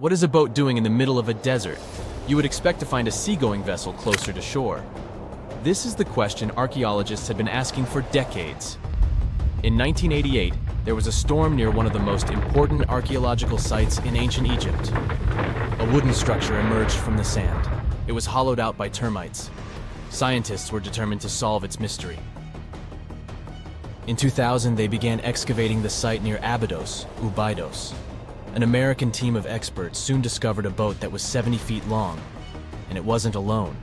What is a boat doing in the middle of a desert? You would expect to find a seagoing vessel closer to shore. This is the question archaeologists had been asking for decades. In 1988, there was a storm near one of the most important archaeological sites in ancient Egypt. A wooden structure emerged from the sand. It was hollowed out by termites. Scientists were determined to solve its mystery. In 2000, they began excavating the site near Abydos, Abydos. An American team of experts soon discovered a boat that was 70 feet long, and it wasn't alone.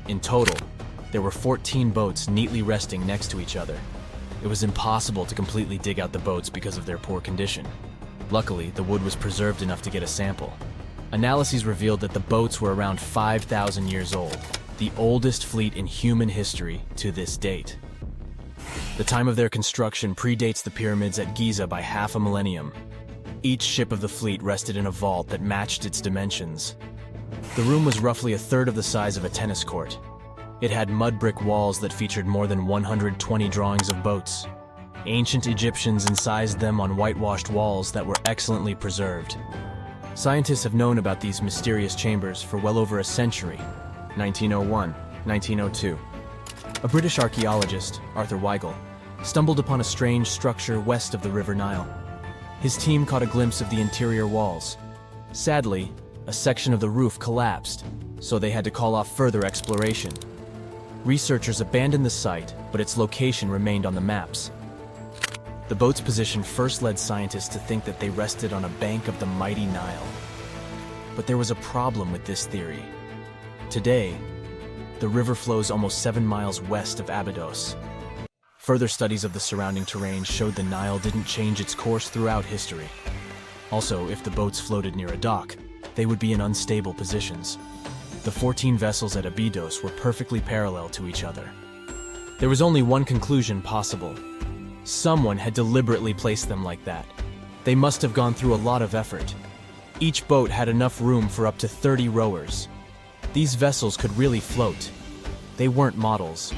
In total, there were 14 boats neatly resting next to each other. It was impossible to completely dig out the boats because of their poor condition. Luckily, the wood was preserved enough to get a sample. Analyses revealed that the boats were around 5,000 years old, the oldest fleet in human history to this date. The time of their construction predates the pyramids at Giza by half a millennium. Each ship of the fleet rested in a vault that matched its dimensions. The room was roughly a third of the size of a tennis court. It had mud brick walls that featured more than 120 drawings of boats. Ancient Egyptians incised them on whitewashed walls that were excellently preserved. Scientists have known about these mysterious chambers for well over a century. 1901, 1902. A British archaeologist, Arthur Weigel, stumbled upon a strange structure west of the River Nile. His team caught a glimpse of the interior walls. Sadly, a section of the roof collapsed, so they had to call off further exploration. Researchers abandoned the site, but its location remained on the maps. The boat's position first led scientists to think that they rested on a bank of the mighty Nile. But there was a problem with this theory. Today, the river flows almost 7 miles west of Abydos. Further studies of the surrounding terrain showed the Nile didn't change its course throughout history. Also, if the boats floated near a dock, they would be in unstable positions. The 14 vessels at Abydos were perfectly parallel to each other. There was only one conclusion possible. Someone had deliberately placed them like that. They must have gone through a lot of effort. Each boat had enough room for up to 30 rowers. These vessels could really float. They weren't models,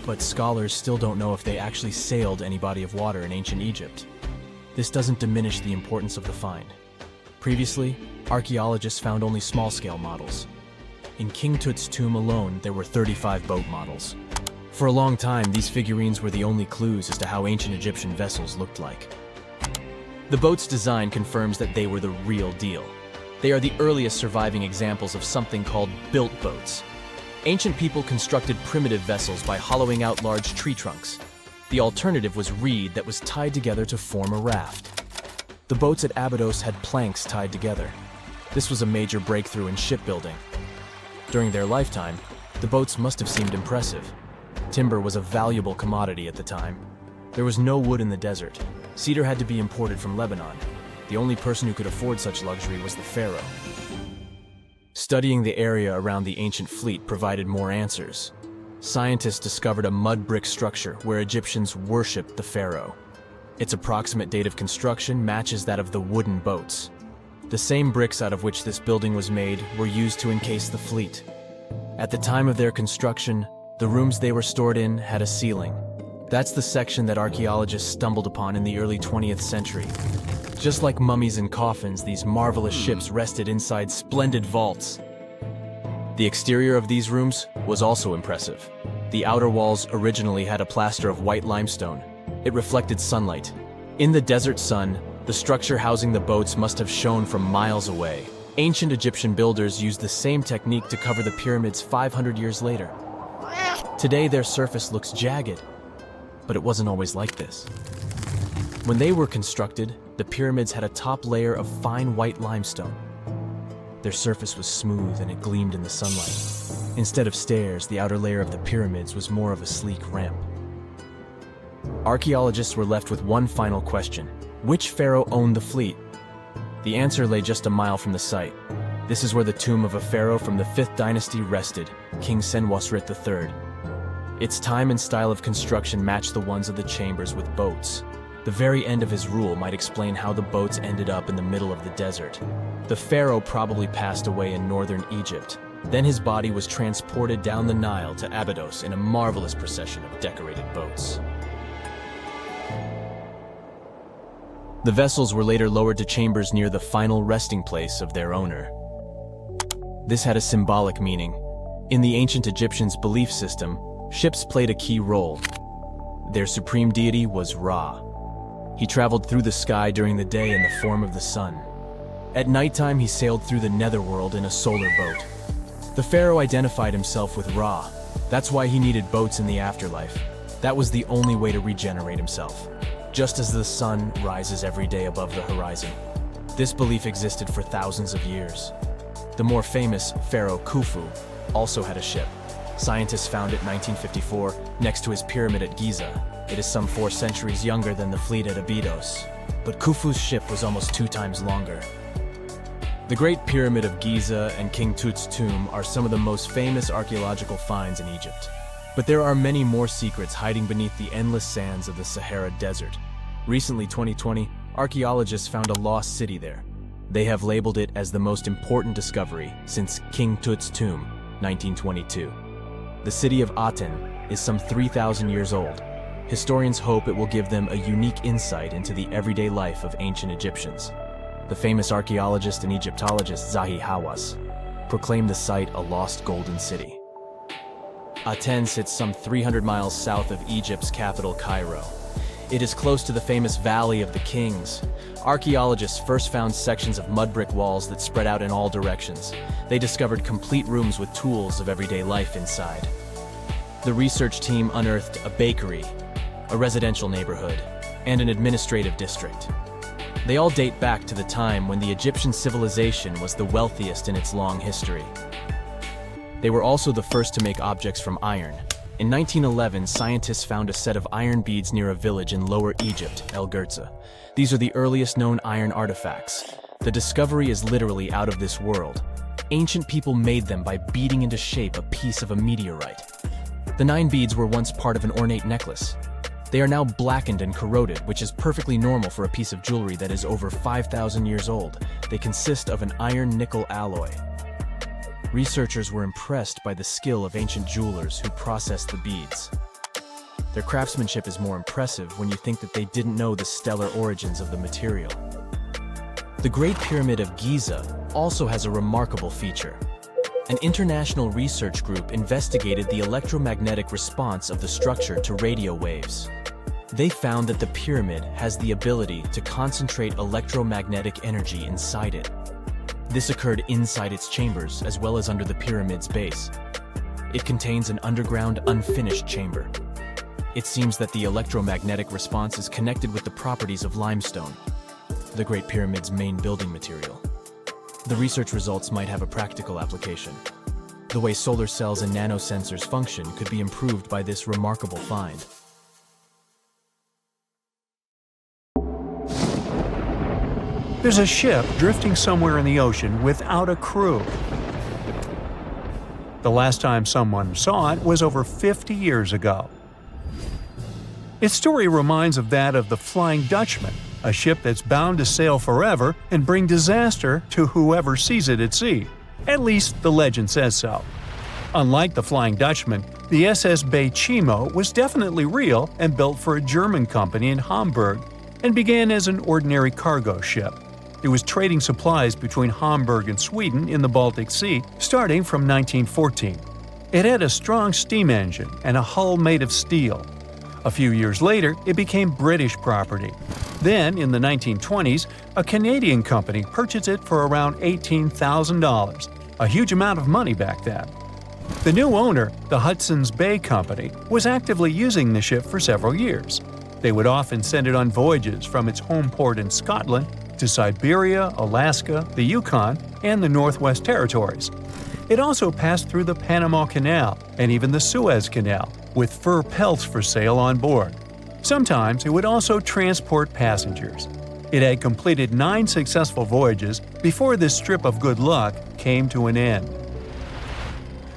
but scholars still don't know if they actually sailed any body of water in ancient Egypt. This doesn't diminish the importance of the find. Previously, archaeologists found only small-scale models. In King Tut's tomb alone, there were 35 boat models. For a long time, these figurines were the only clues as to how ancient Egyptian vessels looked like. The boat's design confirms that they were the real deal. They are the earliest surviving examples of something called built boats. Ancient people constructed primitive vessels by hollowing out large tree trunks. The alternative was reed that was tied together to form a raft. The boats at Abydos had planks tied together. This was a major breakthrough in shipbuilding. During their lifetime, the boats must have seemed impressive. Timber was a valuable commodity at the time. There was no wood in the desert. Cedar had to be imported from Lebanon. The only person who could afford such luxury was the pharaoh. Studying the area around the ancient fleet provided more answers. Scientists discovered a mud brick structure where Egyptians worshipped the pharaoh. Its approximate date of construction matches that of the wooden boats. The same bricks out of which this building was made were used to encase the fleet. At the time of their construction, the rooms they were stored in had a ceiling. That's the section that archaeologists stumbled upon in the early 20th century. Just like mummies and coffins, these marvelous ships rested inside splendid vaults. The exterior of these rooms was also impressive. The outer walls originally had a plaster of white limestone. It reflected sunlight. In the desert sun, the structure housing the boats must have shone from miles away. Ancient Egyptian builders used the same technique to cover the pyramids 500 years later. Today, their surface looks jagged, but it wasn't always like this. When they were constructed, the pyramids had a top layer of fine white limestone. Their surface was smooth and it gleamed in the sunlight. Instead of stairs, the outer layer of the pyramids was more of a sleek ramp. Archaeologists were left with one final question. Which pharaoh owned the fleet? The answer lay just a mile from the site. This is where the tomb of a pharaoh from the 5th dynasty rested, King Senwosret III. Its time and style of construction matched the ones of the chambers with boats. The very end of his rule might explain how the boats ended up in the middle of the desert. The pharaoh probably passed away in northern Egypt. Then his body was transported down the Nile to Abydos in a marvelous procession of decorated boats. The vessels were later lowered to chambers near the final resting place of their owner. This had a symbolic meaning. In the ancient Egyptians' belief system, ships played a key role. Their supreme deity was Ra. He traveled through the sky during the day in the form of the sun. At nighttime, he sailed through the netherworld in a solar boat. The pharaoh identified himself with Ra. That's why he needed boats in the afterlife. That was the only way to regenerate himself. Just as the sun rises every day above the horizon. This belief existed for thousands of years. The more famous Pharaoh Khufu also had a ship. Scientists found it in 1954 next to his pyramid at Giza. It is some 4 centuries younger than the fleet at Abydos, but Khufu's ship was almost 2 times longer. The Great Pyramid of Giza and King Tut's tomb are some of the most famous archaeological finds in Egypt. But there are many more secrets hiding beneath the endless sands of the Sahara Desert. Recently, 2020, archaeologists found a lost city there. They have labeled it as the most important discovery since King Tut's tomb, 1922. The city of Aten is some 3,000 years old. Historians hope it will give them a unique insight into the everyday life of ancient Egyptians. The famous archaeologist and Egyptologist Zahi Hawass proclaimed the site a lost golden city. Aten sits some 300 miles south of Egypt's capital, Cairo. It is close to the famous Valley of the Kings. Archaeologists first found sections of mud brick walls that spread out in all directions. They discovered complete rooms with tools of everyday life inside. The research team unearthed a bakery, a residential neighborhood, and an administrative district. They all date back to the time when the Egyptian civilization was the wealthiest in its long history. They were also the first to make objects from iron. In 1911, scientists found a set of iron beads near a village in Lower Egypt, El Girza. These are the earliest known iron artifacts. The discovery is literally out of this world. Ancient people made them by beating into shape a piece of a meteorite. The 9 beads were once part of an ornate necklace. They are now blackened and corroded, which is perfectly normal for a piece of jewelry that is over 5,000 years old. They consist of an iron-nickel alloy. Researchers were impressed by the skill of ancient jewelers who processed the beads. Their craftsmanship is more impressive when you think that they didn't know the stellar origins of the material. The Great Pyramid of Giza also has a remarkable feature. An international research group investigated the electromagnetic response of the structure to radio waves. They found that the pyramid has the ability to concentrate electromagnetic energy inside it. This occurred inside its chambers as well as under the pyramid's base. It contains an underground, unfinished chamber. It seems that the electromagnetic response is connected with the properties of limestone, the Great Pyramid's main building material. The research results might have a practical application. The way solar cells and nanosensors function could be improved by this remarkable find. There's a ship drifting somewhere in the ocean without a crew. The last time someone saw it was over 50 years ago. Its story reminds of that of the Flying Dutchman, a ship that's bound to sail forever and bring disaster to whoever sees it at sea. At least the legend says so. Unlike the Flying Dutchman, the SS Baychimo was definitely real and built for a German company in Hamburg and began as an ordinary cargo ship. It was trading supplies between Hamburg and Sweden in the Baltic Sea starting from 1914. It had a strong steam engine and a hull made of steel. A few years later, it became British property. Then, in the 1920s, a Canadian company purchased it for around $18,000, a huge amount of money back then. The new owner, the Hudson's Bay Company, was actively using the ship for several years. They would often send it on voyages from its home port in Scotland to Siberia, Alaska, the Yukon, and the Northwest Territories. It also passed through the Panama Canal and even the Suez Canal, with fur pelts for sale on board. Sometimes it would also transport passengers. It had completed 9 successful voyages before this strip of good luck came to an end.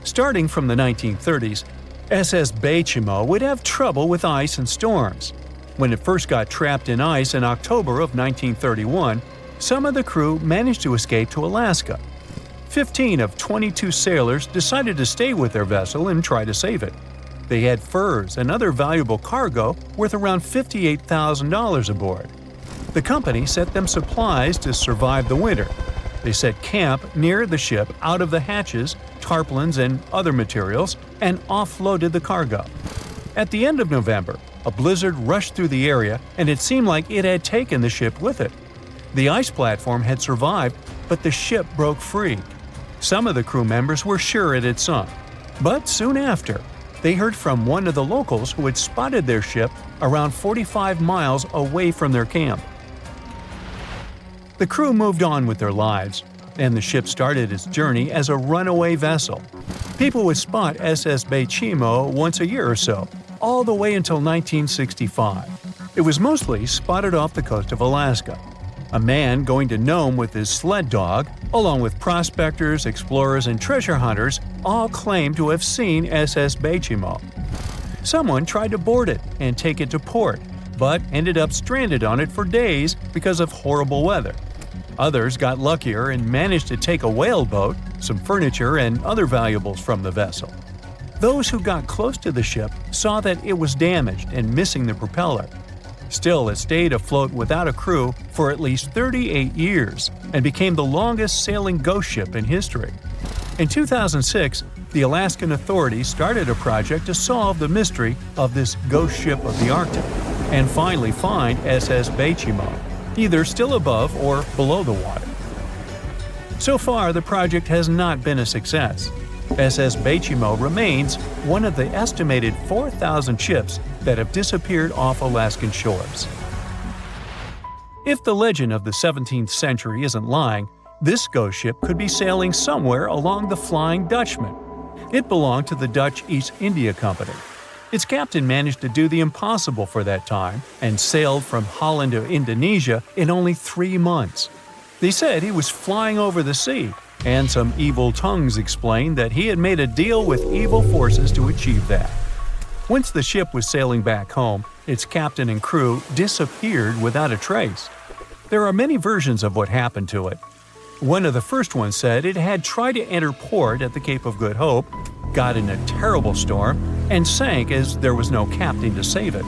Starting from the 1930s, SS Baychimo would have trouble with ice and storms. When it first got trapped in ice in October of 1931, some of the crew managed to escape to Alaska. 15 of 22 sailors decided to stay with their vessel and try to save it. They had furs and other valuable cargo worth around $58,000 aboard. The company sent them supplies to survive the winter. They set camp near the ship out of the hatches, tarpaulins, and other materials, and offloaded the cargo. At the end of November, a blizzard rushed through the area, and it seemed like it had taken the ship with it. The ice platform had survived, but the ship broke free. Some of the crew members were sure it had sunk. But soon after, they heard from one of the locals who had spotted their ship around 45 miles away from their camp. The crew moved on with their lives, and the ship started its journey as a runaway vessel. People would spot SS Baychimo once a year or so, all the way until 1965. It was mostly spotted off the coast of Alaska. A man going to Nome with his sled dog, along with prospectors, explorers, and treasure hunters, all claimed to have seen SS Baychimo. Someone tried to board it and take it to port, but ended up stranded on it for days because of horrible weather. Others got luckier and managed to take a whaleboat, some furniture, and other valuables from the vessel. Those who got close to the ship saw that it was damaged and missing the propeller. Still, it stayed afloat without a crew for at least 38 years and became the longest sailing ghost ship in history. In 2006, the Alaskan authorities started a project to solve the mystery of this ghost ship of the Arctic and finally find SS Baychimo, either still above or below the water. So far, the project has not been a success. SS Baychimo remains one of the estimated 4,000 ships that have disappeared off Alaskan shores. If the legend of the 17th century isn't lying, this ghost ship could be sailing somewhere along the Flying Dutchman. It belonged to the Dutch East India Company. Its captain managed to do the impossible for that time and sailed from Holland to Indonesia in only 3 months. They said he was flying over the sea, and some evil tongues explained that he had made a deal with evil forces to achieve that. Once the ship was sailing back home, its captain and crew disappeared without a trace. There are many versions of what happened to it. One of the first ones said it had tried to enter port at the Cape of Good Hope, got in a terrible storm, and sank as there was no captain to save it.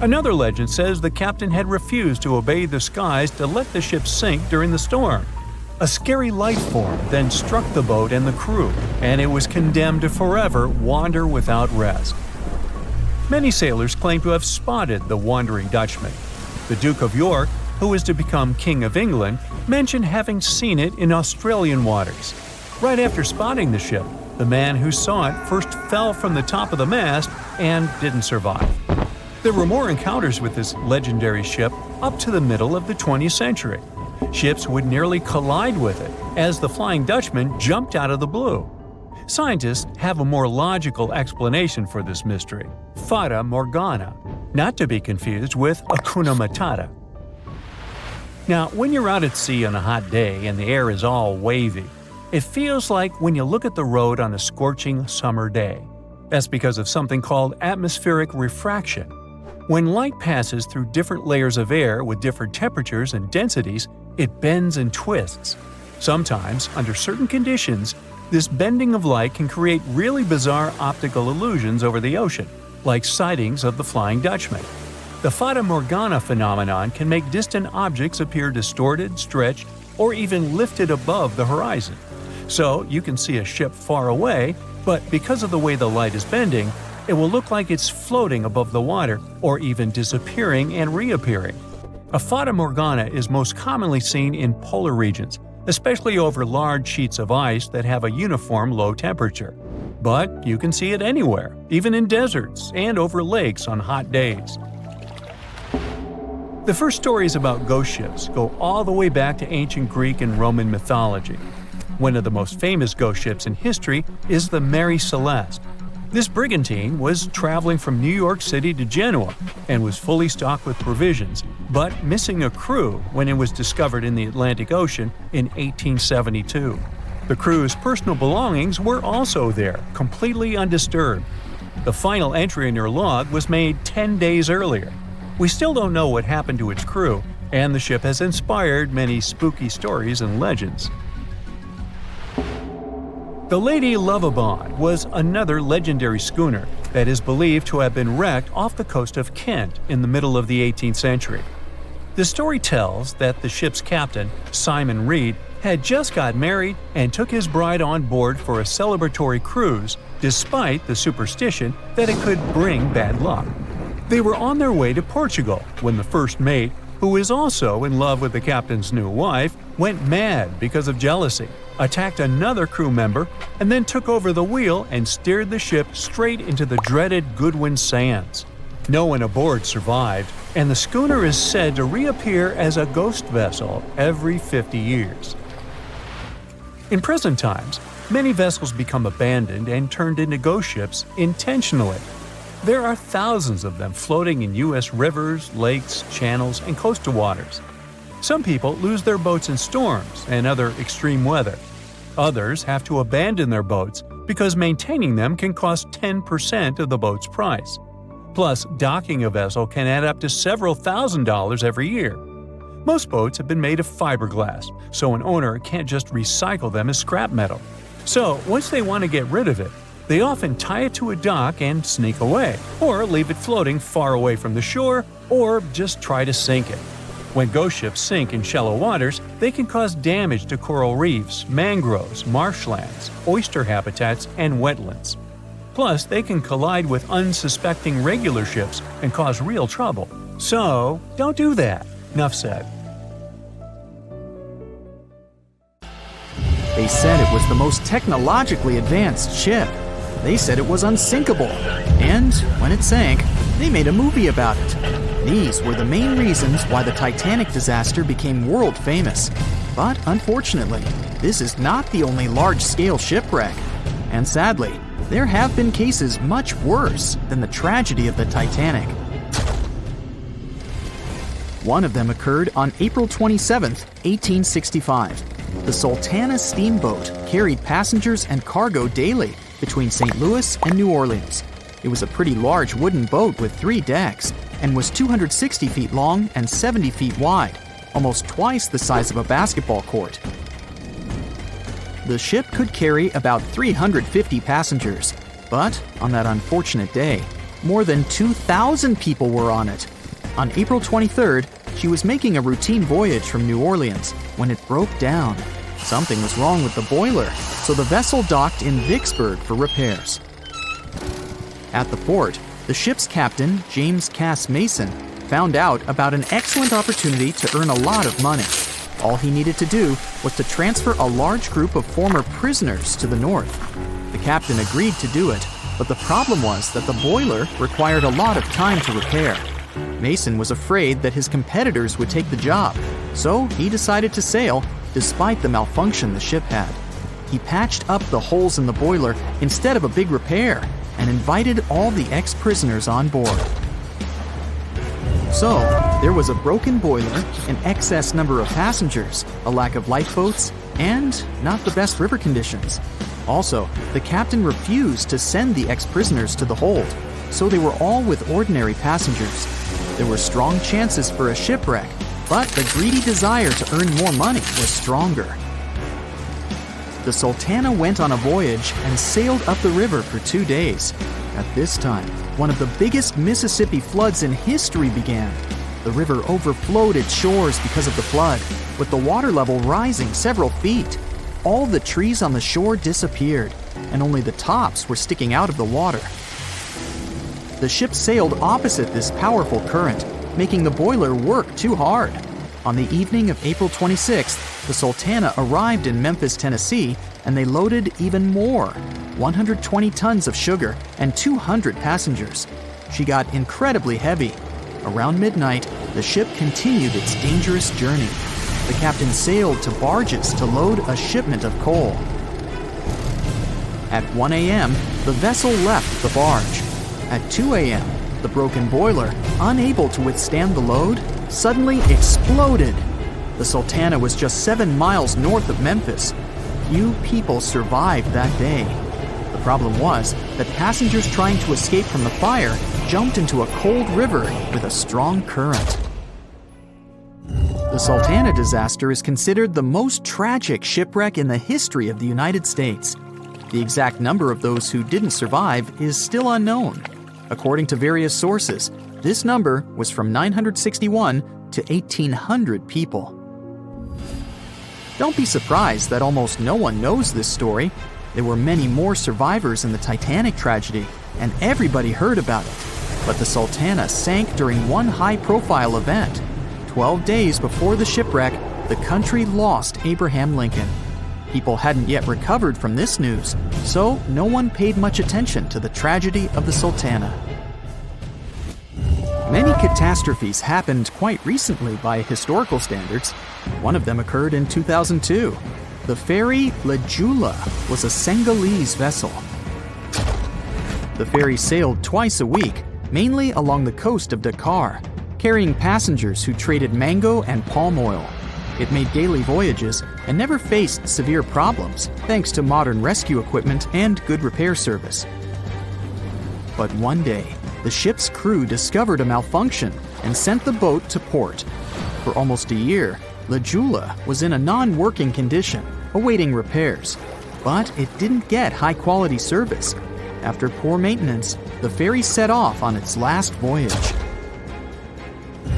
Another legend says the captain had refused to obey the skies to let the ship sink during the storm. A scary life form then struck the boat and the crew, and it was condemned to forever wander without rest. Many sailors claim to have spotted the wandering Dutchman. The Duke of York, who was to become King of England, mentioned having seen it in Australian waters. Right after spotting the ship, the man who saw it first fell from the top of the mast and didn't survive. There were more encounters with this legendary ship up to the middle of the 20th century. Ships would nearly collide with it as the Flying Dutchman jumped out of the blue. Scientists have a more logical explanation for this mystery: Fata Morgana, not to be confused with Hakuna Matata. Now, when you're out at sea on a hot day and the air is all wavy, it feels like when you look at the road on a scorching summer day. That's because of something called atmospheric refraction. When light passes through different layers of air with different temperatures and densities, it bends and twists. Sometimes, under certain conditions, this bending of light can create really bizarre optical illusions over the ocean, like sightings of the Flying Dutchman. The Fata Morgana phenomenon can make distant objects appear distorted, stretched, or even lifted above the horizon. So you can see a ship far away, but because of the way the light is bending, it will look like it's floating above the water or even disappearing and reappearing. A Fata Morgana is most commonly seen in polar regions, especially over large sheets of ice that have a uniform low temperature. But you can see it anywhere, even in deserts and over lakes on hot days. The first stories about ghost ships go all the way back to ancient Greek and Roman mythology. One of the most famous ghost ships in history is the Mary Celeste. This brigantine was traveling from New York City to Genoa and was fully stocked with provisions, but missing a crew when it was discovered in the Atlantic Ocean in 1872. The crew's personal belongings were also there, completely undisturbed. The final entry in their log was made 10 days earlier. We still don't know what happened to its crew, and the ship has inspired many spooky stories and legends. The Lady Lovibond was another legendary schooner that is believed to have been wrecked off the coast of Kent in the middle of the 18th century. The story tells that the ship's captain, Simon Reed, had just got married and took his bride on board for a celebratory cruise, despite the superstition that it could bring bad luck. They were on their way to Portugal when the first mate, who is also in love with the captain's new wife, went mad because of jealousy, attacked another crew member, and then took over the wheel and steered the ship straight into the dreaded Goodwin Sands. No one aboard survived, and the schooner is said to reappear as a ghost vessel every 50 years. In present times, many vessels become abandoned and turned into ghost ships intentionally. There are thousands of them floating in U.S. rivers, lakes, channels, and coastal waters. Some people lose their boats in storms and other extreme weather. Others have to abandon their boats because maintaining them can cost 10% of the boat's price. Plus, docking a vessel can add up to several $1,000s every year. Most boats have been made of fiberglass, so an owner can't just recycle them as scrap metal. So, once they want to get rid of it, they often tie it to a dock and sneak away, or leave it floating far away from the shore, or just try to sink it. When ghost ships sink in shallow waters, they can cause damage to coral reefs, mangroves, marshlands, oyster habitats, and wetlands. Plus, they can collide with unsuspecting regular ships and cause real trouble. So, don't do that. Enough said. They said it was the most technologically advanced ship. They said it was unsinkable. And when it sank, they made a movie about it. These were the main reasons why the Titanic disaster became world famous. But unfortunately, this is not the only large-scale shipwreck. And sadly, there have been cases much worse than the tragedy of the Titanic. One of them occurred on April 27, 1865. The Sultana steamboat carried passengers and cargo daily between St. Louis and New Orleans. It was a pretty large wooden boat with 3 decks and was 260 feet long and 70 feet wide, almost twice the size of a basketball court. The ship could carry about 350 passengers, but on that unfortunate day, more than 2,000 people were on it. On April 23rd, she was making a routine voyage from New Orleans when it broke down. Something was wrong with the boiler, so the vessel docked in Vicksburg for repairs. At the port, the ship's captain, James Cass Mason, found out about an excellent opportunity to earn a lot of money. All he needed to do was to transfer a large group of former prisoners to the north. The captain agreed to do it, but the problem was that the boiler required a lot of time to repair. Mason was afraid that his competitors would take the job, so he decided to sail despite the malfunction the ship had. He patched up the holes in the boiler instead of a big repair and invited all the ex-prisoners on board. So, there was a broken boiler, an excess number of passengers, a lack of lifeboats, and not the best river conditions. Also, the captain refused to send the ex-prisoners to the hold, so they were all with ordinary passengers. There were strong chances for a shipwreck, but the greedy desire to earn more money was stronger. The Sultana went on a voyage and sailed up the river for 2 days. At this time, one of the biggest Mississippi floods in history began. The river overflowed its shores because of the flood, with the water level rising several feet. All the trees on the shore disappeared, and only the tops were sticking out of the water. The ship sailed opposite this powerful current, making the boiler work too hard. On the evening of April 26th, the Sultana arrived in Memphis, Tennessee, and they loaded even more, 120 tons of sugar and 200 passengers. She got incredibly heavy. Around midnight, the ship continued its dangerous journey. The captain sailed to barges to load a shipment of coal. At 1 a.m., the vessel left the barge. At 2 a.m., the broken boiler, unable to withstand the load, suddenly exploded. The Sultana was just 7 miles north of Memphis. Few people survived that day. The problem was that passengers trying to escape from the fire jumped into a cold river with a strong current. The Sultana disaster is considered the most tragic shipwreck in the history of the United States. The exact number of those who didn't survive is still unknown. According to various sources, this number was from 961 to 1,800 people. Don't be surprised that almost no one knows this story. There were many more survivors in the Titanic tragedy, and everybody heard about it. But the Sultana sank during one high-profile event. 12 days before the shipwreck, the country lost Abraham Lincoln. People hadn't yet recovered from this news, so no one paid much attention to the tragedy of the Sultana. Many catastrophes happened quite recently by historical standards. One of them occurred in 2002. The ferry Lejula was a Senegalese vessel. The ferry sailed twice a week, mainly along the coast of Dakar, carrying passengers who traded mango and palm oil. It made daily voyages and never faced severe problems thanks to modern rescue equipment and good repair service. But one day, the ship's crew discovered a malfunction and sent the boat to port. For almost a year, Lejula was in a non-working condition, awaiting repairs. But it didn't get high-quality service. After poor maintenance, the ferry set off on its last voyage.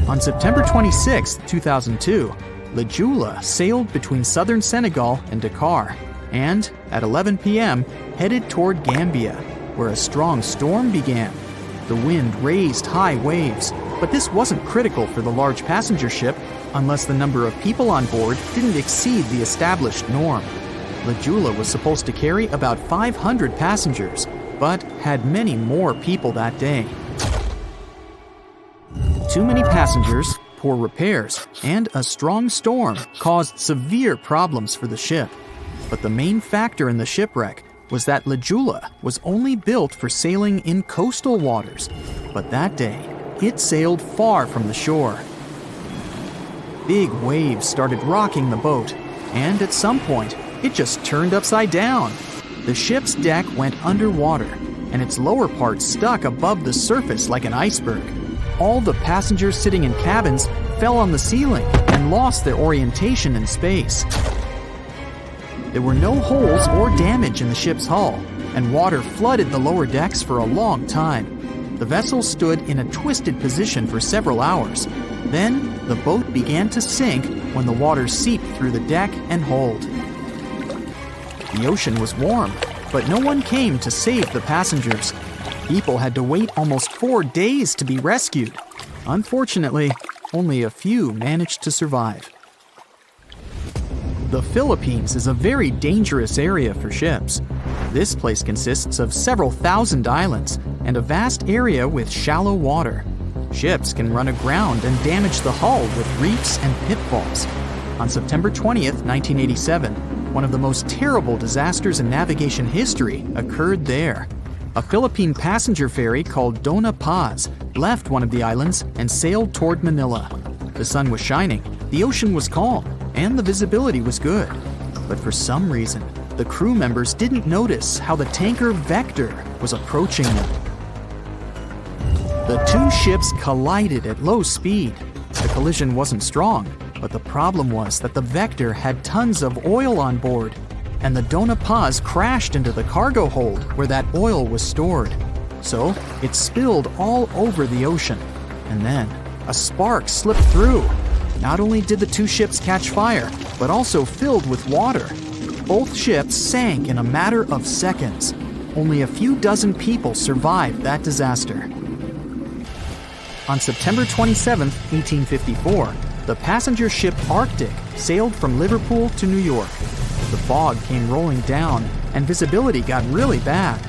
On September 26, 2002, Lejula sailed between southern Senegal and Dakar, and at 11 p.m. headed toward Gambia, where a strong storm began. The wind raised high waves, but this wasn't critical for the large passenger ship unless the number of people on board didn't exceed the established norm. Lejula was supposed to carry about 500 passengers, but had many more people that day. Too many passengers, poor repairs, and a strong storm caused severe problems for the ship. But the main factor in the shipwreck was that Lejula was only built for sailing in coastal waters, but that day, it sailed far from the shore. Big waves started rocking the boat, and at some point, it just turned upside down. The ship's deck went underwater, and its lower part stuck above the surface like an iceberg. All the passengers sitting in cabins fell on the ceiling and lost their orientation in space. There were no holes or damage in the ship's hull, and water flooded the lower decks for a long time. The vessel stood in a twisted position for several hours. Then, the boat began to sink when the water seeped through the deck and hold. The ocean was warm, but no one came to save the passengers. People had to wait almost 4 days to be rescued. Unfortunately, only a few managed to survive. The Philippines is a very dangerous area for ships. This place consists of several thousand islands and a vast area with shallow water. Ships can run aground and damage the hull with reefs and pitfalls. On September 20th, 1987, one of the most terrible disasters in navigation history occurred there. A Philippine passenger ferry called Dona Paz left one of the islands and sailed toward Manila. The sun was shining, the ocean was calm, and the visibility was good. But for some reason, the crew members didn't notice how the tanker Vector was approaching them. The two ships collided at low speed. The collision wasn't strong, but the problem was that the Vector had tons of oil on board, and the Dona Paz crashed into the cargo hold where that oil was stored. So it spilled all over the ocean, and then a spark slipped through. Not only did the two ships catch fire, but also filled with water. Both ships sank in a matter of seconds. Only a few dozen people survived that disaster. On September 27, 1854, the passenger ship Arctic sailed from Liverpool to New York. The fog came rolling down, and visibility got really bad.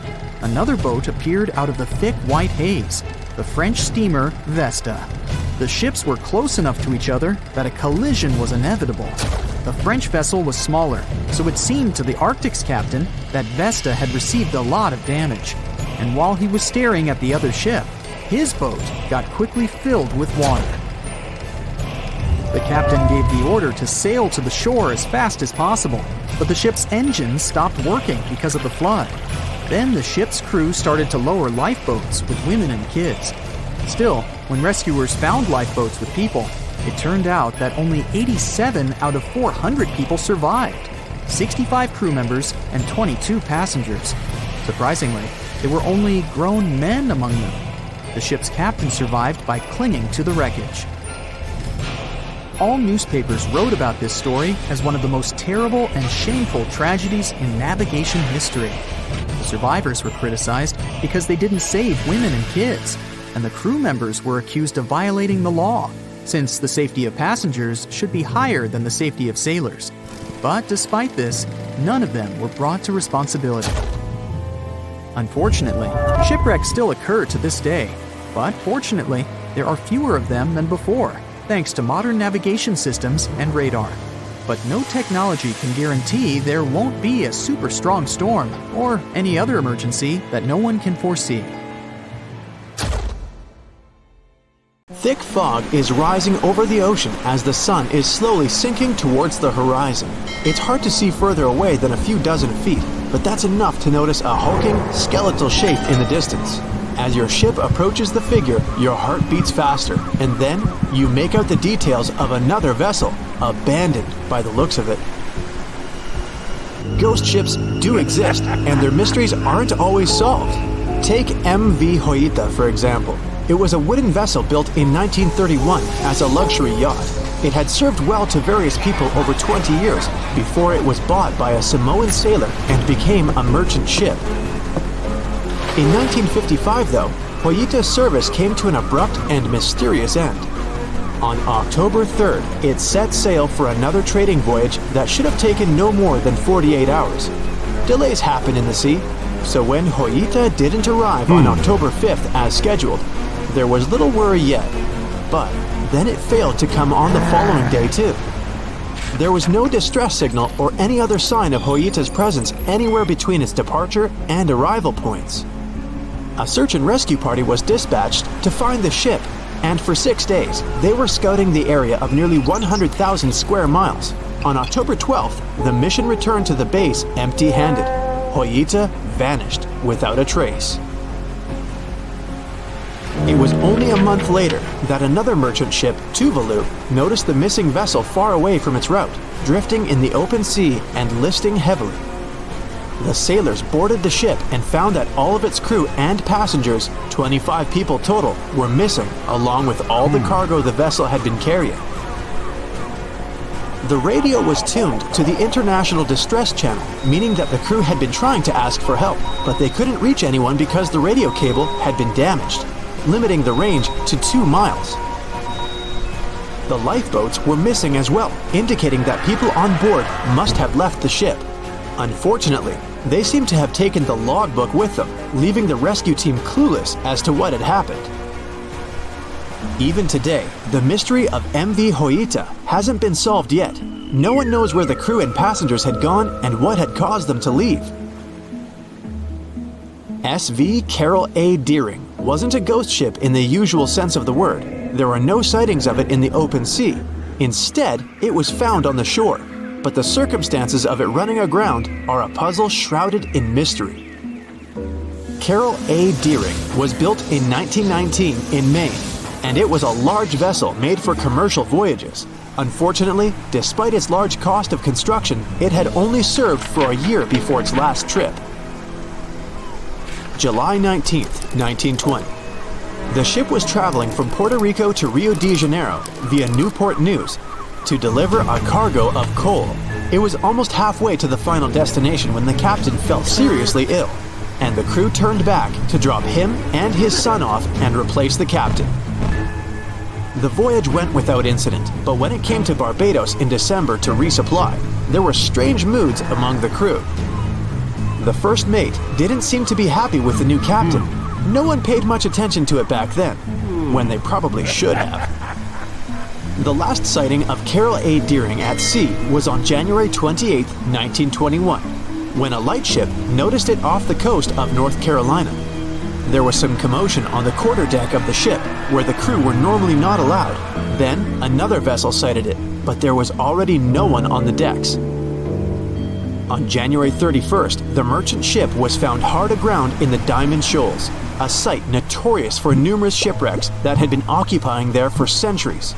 Another boat appeared out of the thick white haze, the French steamer Vesta. The ships were close enough to each other that a collision was inevitable. The French vessel was smaller, so it seemed to the Arctic's captain that Vesta had received a lot of damage. And while he was staring at the other ship, his boat got quickly filled with water. The captain gave the order to sail to the shore as fast as possible, but the ship's engines stopped working because of the flood. Then the ship's crew started to lower lifeboats with women and kids. Still, when rescuers found lifeboats with people, it turned out that only 87 out of 400 people survived, 65 crew members and 22 passengers. Surprisingly, there were only grown men among them. The ship's captain survived by clinging to the wreckage. all newspapers wrote about this story as one of the most terrible and shameful tragedies in navigation history. The survivors were criticized because they didn't save women and kids, and the crew members were accused of violating the law, since the safety of passengers should be higher than the safety of sailors. But despite this, none of them were brought to responsibility. Unfortunately, shipwrecks still occur to this day, but fortunately, there are fewer of them than before, thanks to modern navigation systems and radar. But no technology can guarantee there won't be a super strong storm or any other emergency that no one can foresee. Thick fog is rising over the ocean as the sun is slowly sinking towards the horizon. It's hard to see further away than a few dozen feet, but that's enough to notice a hulking, skeletal shape in the distance. As your ship approaches the figure, your heart beats faster, and then you make out the details of another vessel, abandoned by the looks of it. Ghost ships do exist, and their mysteries aren't always solved. Take MV Hoita, for example. It was a wooden vessel built in 1931 as a luxury yacht. It had served well to various people over 20 years before it was bought by a Samoan sailor and became a merchant ship. In 1955, though, Hoita's service came to an abrupt and mysterious end. On October 3rd, it set sail for another trading voyage that should have taken no more than 48 hours. Delays happen in the sea, so when Hoita didn't arrive on October 5th as scheduled, there was little worry yet. But then it failed to come on the following day too. There was no distress signal or any other sign of Hoita's presence anywhere between its departure and arrival points. A search and rescue party was dispatched to find the ship, and for 6 days, they were scouting the area of nearly 100,000 square miles. On October 12th, the mission returned to the base empty-handed. Hoita vanished without a trace. It was only a month later that another merchant ship, Tuvalu, noticed the missing vessel far away from its route, drifting in the open sea and listing heavily. The sailors boarded the ship and found that all of its crew and passengers, 25 people total, were missing, along with all the cargo the vessel had been carrying. The radio was tuned to the International Distress Channel, meaning that the crew had been trying to ask for help, but they couldn't reach anyone because the radio cable had been damaged, limiting the range to 2 miles. The lifeboats were missing as well, indicating that people on board must have left the ship. Unfortunately, they seem to have taken the logbook with them, leaving the rescue team clueless as to what had happened. Even today, the mystery of MV Hoita hasn't been solved yet. No one knows where the crew and passengers had gone and what had caused them to leave. SV Carol A. Deering wasn't a ghost ship in the usual sense of the word. There were no sightings of it in the open sea. Instead, it was found on the shore, but the circumstances of it running aground are a puzzle shrouded in mystery. Carol A. Deering was built in 1919 in Maine, and it was a large vessel made for commercial voyages. Unfortunately, despite its large cost of construction, it had only served for a year before its last trip. July 19, 1920. The ship was traveling from Puerto Rico to Rio de Janeiro via Newport News to deliver a cargo of coal. It was almost halfway to the final destination when the captain fell seriously ill, and the crew turned back to drop him and his son off and replace the captain. The voyage went without incident, but when it came to Barbados in December to resupply, there were strange moods among the crew. The first mate didn't seem to be happy with the new captain. No one paid much attention to it back then, when they probably should have. The last sighting of Carol A. Deering at sea was on January 28, 1921, when a lightship noticed it off the coast of North Carolina. There was some commotion on the quarterdeck of the ship, where the crew were normally not allowed. Then, another vessel sighted it, but there was already no one on the decks. On January 31st, the merchant ship was found hard aground in the Diamond Shoals, a site notorious for numerous shipwrecks that had been occupying there for centuries.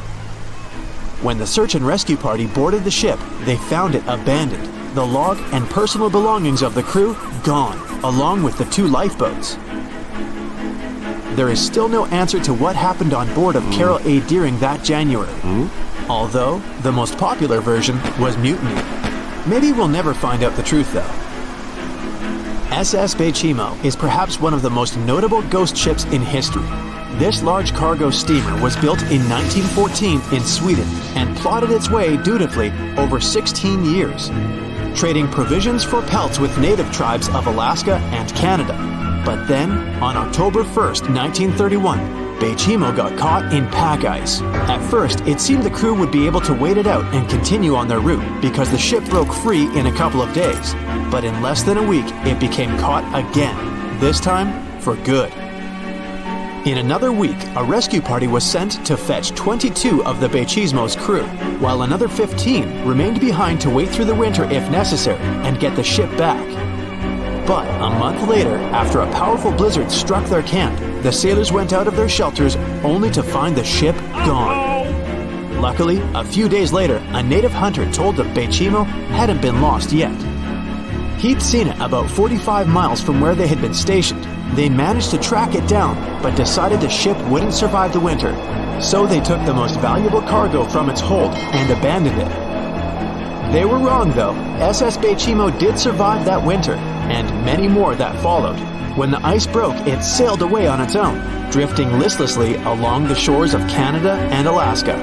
When the search and rescue party boarded the ship, they found it abandoned, the log and personal belongings of the crew gone, along with the 2 lifeboats. There is still no answer to what happened on board of Carol A. Deering that January. Although, the most popular version was mutiny. Maybe we'll never find out the truth though. SS Baychimo is perhaps one of the most notable ghost ships in history. This large cargo steamer was built in 1914 in Sweden and plodded its way dutifully over 16 years, trading provisions for pelts with native tribes of Alaska and Canada. But then, on October 1st, 1931, Baychimo got caught in pack ice. At first, it seemed the crew would be able to wait it out and continue on their route because the ship broke free in a couple of days. But in less than a week, it became caught again, this time for good. In another week, a rescue party was sent to fetch 22 of the Baychimo's crew, while another 15 remained behind to wait through the winter if necessary and get the ship back. But a month later, after a powerful blizzard struck their camp, the sailors went out of their shelters only to find the ship gone. Luckily, a few days later, a native hunter told the Baychimo hadn't been lost yet. He'd seen it about 45 miles from where they had been stationed. They managed to track it down, but decided the ship wouldn't survive the winter. So they took the most valuable cargo from its hold and abandoned it. They were wrong though. SS Baychimo did survive that winter, and many more that followed. When the ice broke, it sailed away on its own, drifting listlessly along the shores of Canada and Alaska.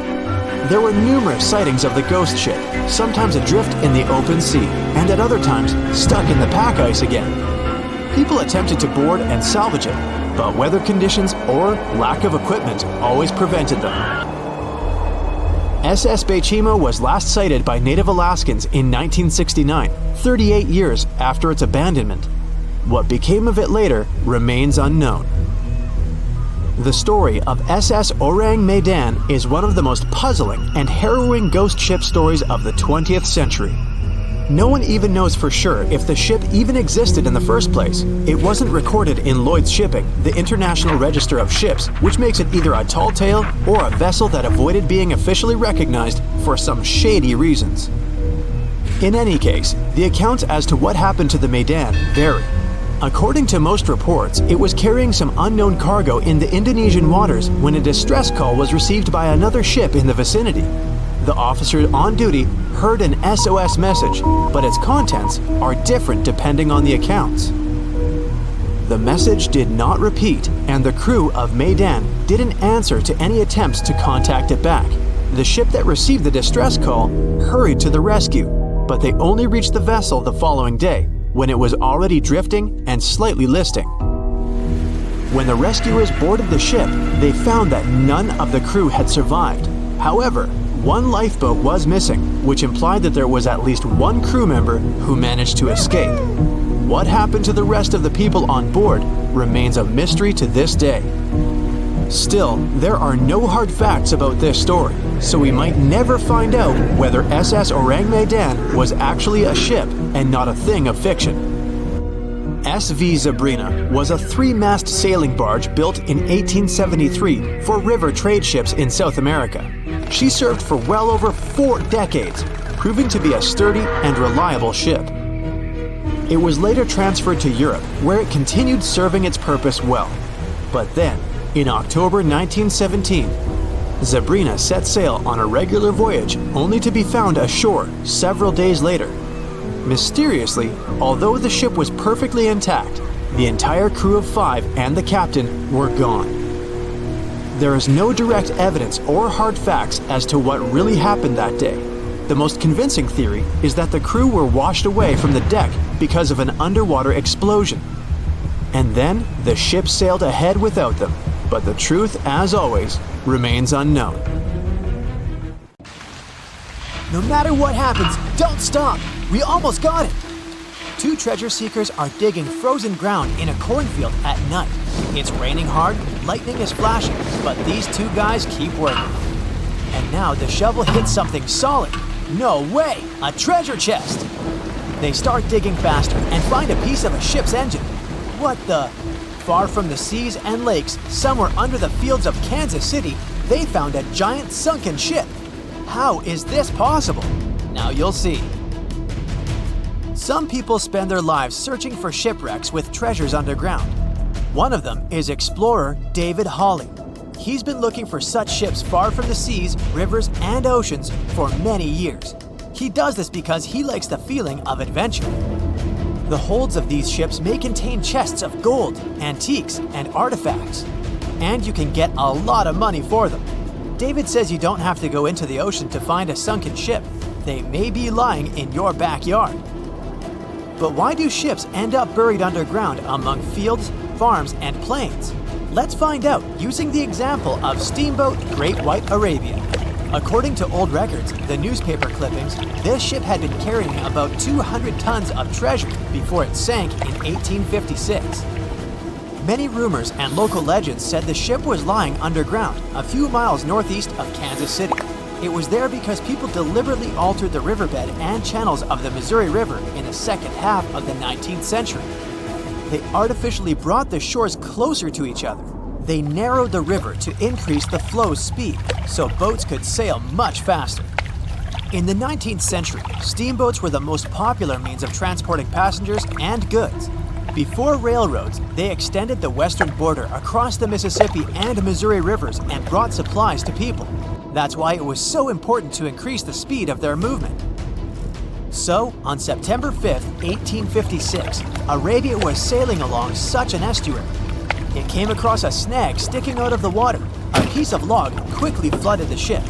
There were numerous sightings of the ghost ship, sometimes adrift in the open sea, and at other times stuck in the pack ice again. People attempted to board and salvage it, but weather conditions or lack of equipment always prevented them. SS Baychimo was last sighted by native Alaskans in 1969, 38 years after its abandonment. What became of it later remains unknown. The story of SS Ourang Medan is one of the most puzzling and harrowing ghost ship stories of the 20th century. No one even knows for sure if the ship even existed in the first place. It wasn't recorded in Lloyd's Shipping, the International Register of Ships, which makes it either a tall tale or a vessel that avoided being officially recognized for some shady reasons. In any case, the accounts as to what happened to the Medan vary. According to most reports, it was carrying some unknown cargo in the Indonesian waters when a distress call was received by another ship in the vicinity. The officer on duty heard an SOS message, but its contents are different depending on the accounts. The message did not repeat, and the crew of Medan didn't answer to any attempts to contact it back. The ship that received the distress call hurried to the rescue, but they only reached the vessel the following day, when it was already drifting and slightly listing. When the rescuers boarded the ship, they found that none of the crew had survived. However, one lifeboat was missing, which implied that there was at least one crew member who managed to escape. What happened to the rest of the people on board remains a mystery to this day. Still, there are no hard facts about this story, so we might never find out whether SS Ourang Medan was actually a ship and not a thing of fiction. SV Zebrina was a 3-mast sailing barge built in 1873 for river trade ships in South America. She served for well over 4 decades, proving to be a sturdy and reliable ship. It was later transferred to Europe, where it continued serving its purpose well. But then, in October 1917, Zebrina set sail on a regular voyage only to be found ashore several days later. Mysteriously, although the ship was perfectly intact, the entire crew of 5 and the captain were gone. There is no direct evidence or hard facts as to what really happened that day. The most convincing theory is that the crew were washed away from the deck because of an underwater explosion. And then the ship sailed ahead without them, but the truth, as always, remains unknown. No matter what happens, don't stop! We almost got it! 2 treasure seekers are digging frozen ground in a cornfield at night. It's raining hard, lightning is flashing, but these 2 guys keep working. And now the shovel hits something solid. No way! A treasure chest! They start digging faster and find a piece of a ship's engine. What the? Far from the seas and lakes, somewhere under the fields of Kansas City, they found a giant sunken ship. How is this possible? Now you'll see. Some people spend their lives searching for shipwrecks with treasures underground. One of them is explorer David Hawley. he's been looking for such ships far from the seas, rivers, and oceans for many years. He does this because he likes the feeling of adventure. The holds of these ships may contain chests of gold, antiques, and artifacts, and you can get a lot of money for them. David says you don't have to go into the ocean to find a sunken ship. They may be lying in your backyard. But why do ships end up buried underground among fields, farms, and plains? Let's find out using the example of steamboat Great White Arabia. According to old records, the newspaper clippings, this ship had been carrying about 200 tons of treasure before it sank in 1856. Many rumors and local legends said the ship was lying underground a few miles northeast of Kansas City. It was there because people deliberately altered the riverbed and channels of the Missouri River in the second half of the 19th century. They artificially brought the shores closer to each other. They narrowed the river to increase the flow's speed, so boats could sail much faster. In the 19th century, steamboats were the most popular means of transporting passengers and goods. Before railroads, they extended the western border across the Mississippi and Missouri rivers and brought supplies to people. That's why it was so important to increase the speed of their movement. So, on September 5, 1856, Arabia was sailing along such an estuary. It came across a snag sticking out of the water. A piece of log quickly flooded the ship.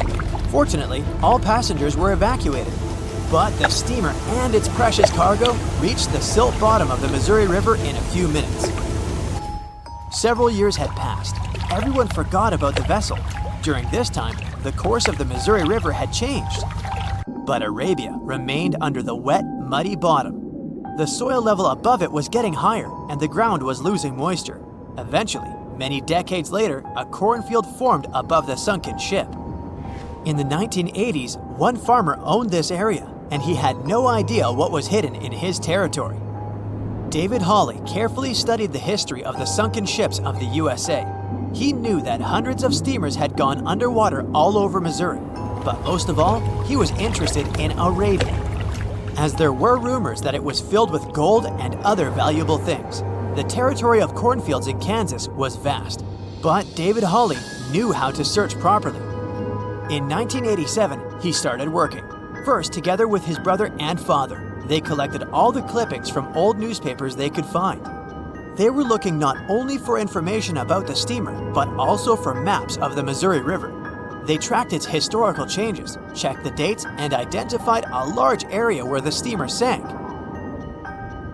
Fortunately, all passengers were evacuated. But the steamer and its precious cargo reached the silt bottom of the Missouri River in a few minutes. Several years had passed. Everyone forgot about the vessel. During this time, the course of the Missouri River had changed. But Arabia remained under the wet, muddy bottom. The soil level above it was getting higher, and the ground was losing moisture. Eventually, many decades later, a cornfield formed above the sunken ship. In the 1980s, one farmer owned this area, and he had no idea what was hidden in his territory. David Hawley carefully studied the history of the sunken ships of the USA. He knew that hundreds of steamers had gone underwater all over Missouri, but most of all, he was interested in Arabia, as there were rumors that it was filled with gold and other valuable things. The territory of cornfields in Kansas was vast, but David Hawley knew how to search properly. In 1987, he started working. First, together with his brother and father, they collected all the clippings from old newspapers they could find. They were looking not only for information about the steamer, but also for maps of the Missouri River. They tracked its historical changes, checked the dates, and identified a large area where the steamer sank.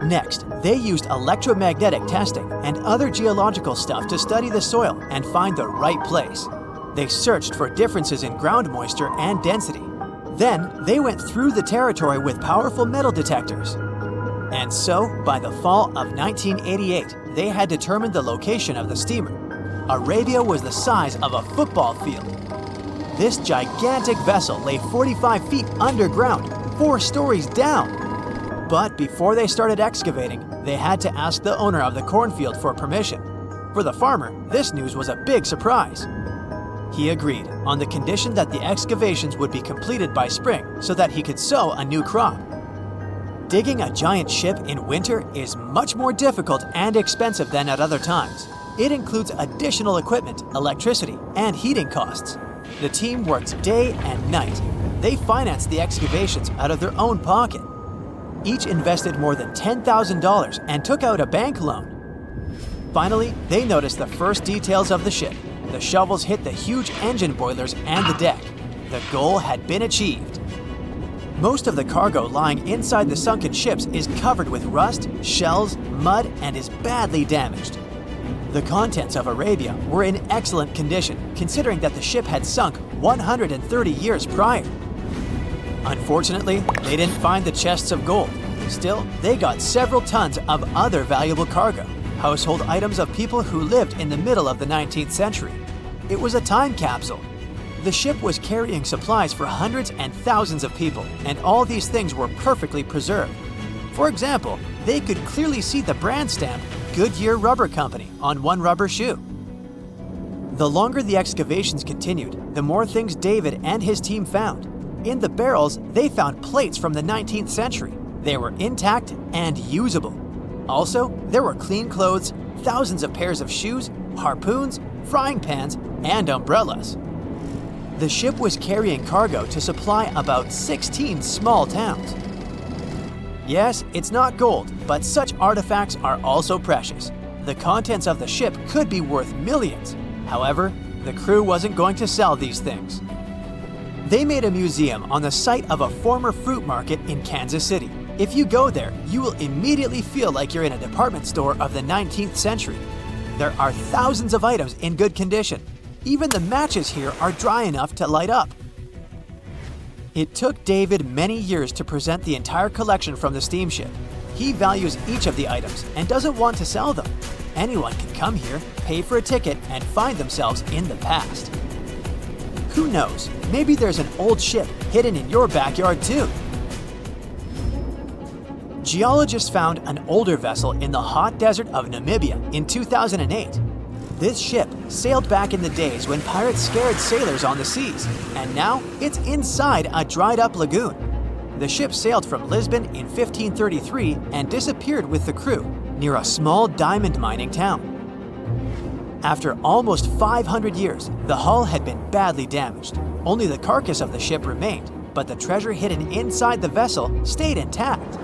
Next, they used electromagnetic testing and other geological stuff to study the soil and find the right place. They searched for differences in ground moisture and density. Then, they went through the territory with powerful metal detectors. And so, by the fall of 1988, they had determined the location of the steamer. Arabia was the size of a football field. This gigantic vessel lay 45 feet underground, 4 stories down. But before they started excavating, they had to ask the owner of the cornfield for permission. For the farmer, this news was a big surprise. He agreed, on the condition that the excavations would be completed by spring so that he could sow a new crop. Digging a giant ship in winter is much more difficult and expensive than at other times. It includes additional equipment, electricity, and heating costs. The team worked day and night. They financed the excavations out of their own pocket. Each invested more than $10,000 and took out a bank loan. Finally, they noticed the first details of the ship. The shovels hit the huge engine boilers and the deck. The goal had been achieved. Most of the cargo lying inside the sunken ships is covered with rust, shells, mud, and is badly damaged. The contents of Arabia were in excellent condition, considering that the ship had sunk 130 years prior. Unfortunately, they didn't find the chests of gold. Still, they got several tons of other valuable cargo, household items of people who lived in the middle of the 19th century. It was a time capsule. The ship was carrying supplies for hundreds and thousands of people, and all these things were perfectly preserved. For example, they could clearly see the brand stamp Goodyear Rubber Company on one rubber shoe. The longer the excavations continued, the more things David and his team found. In the barrels, they found plates from the 19th century. They were intact and usable. Also, there were clean clothes, thousands of pairs of shoes, harpoons, frying pans, and umbrellas. The ship was carrying cargo to supply about 16 small towns. Yes, it's not gold, but such artifacts are also precious. The contents of the ship could be worth millions. However, the crew wasn't going to sell these things. They made a museum on the site of a former fruit market in Kansas City. If you go there, you will immediately feel like you're in a department store of the 19th century. There are thousands of items in good condition. Even the matches here are dry enough to light up. It took David many years to present the entire collection from the steamship. He values each of the items and doesn't want to sell them. Anyone can come here, pay for a ticket, and find themselves in the past. Who knows, maybe there's an old ship hidden in your backyard too. Geologists found an older vessel in the hot desert of Namibia in 2008. This ship sailed back in the days when pirates scared sailors on the seas, and now it's inside a dried-up lagoon. The ship sailed from Lisbon in 1533 and disappeared with the crew near a small diamond mining town. After almost 500 years, the hull had been badly damaged. Only the carcass of the ship remained, but the treasure hidden inside the vessel stayed intact.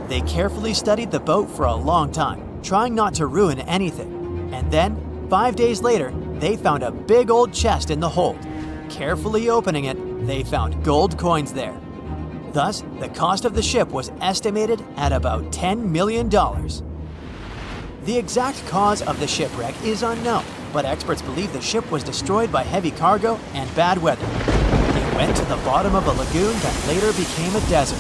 They carefully studied the boat for a long time, trying not to ruin anything. And then, 5 days later, they found a big old chest in the hold. Carefully opening it, they found gold coins there. Thus, the cost of the ship was estimated at about $10 million. The exact cause of the shipwreck is unknown, but experts believe the ship was destroyed by heavy cargo and bad weather. It went to the bottom of a lagoon that later became a desert.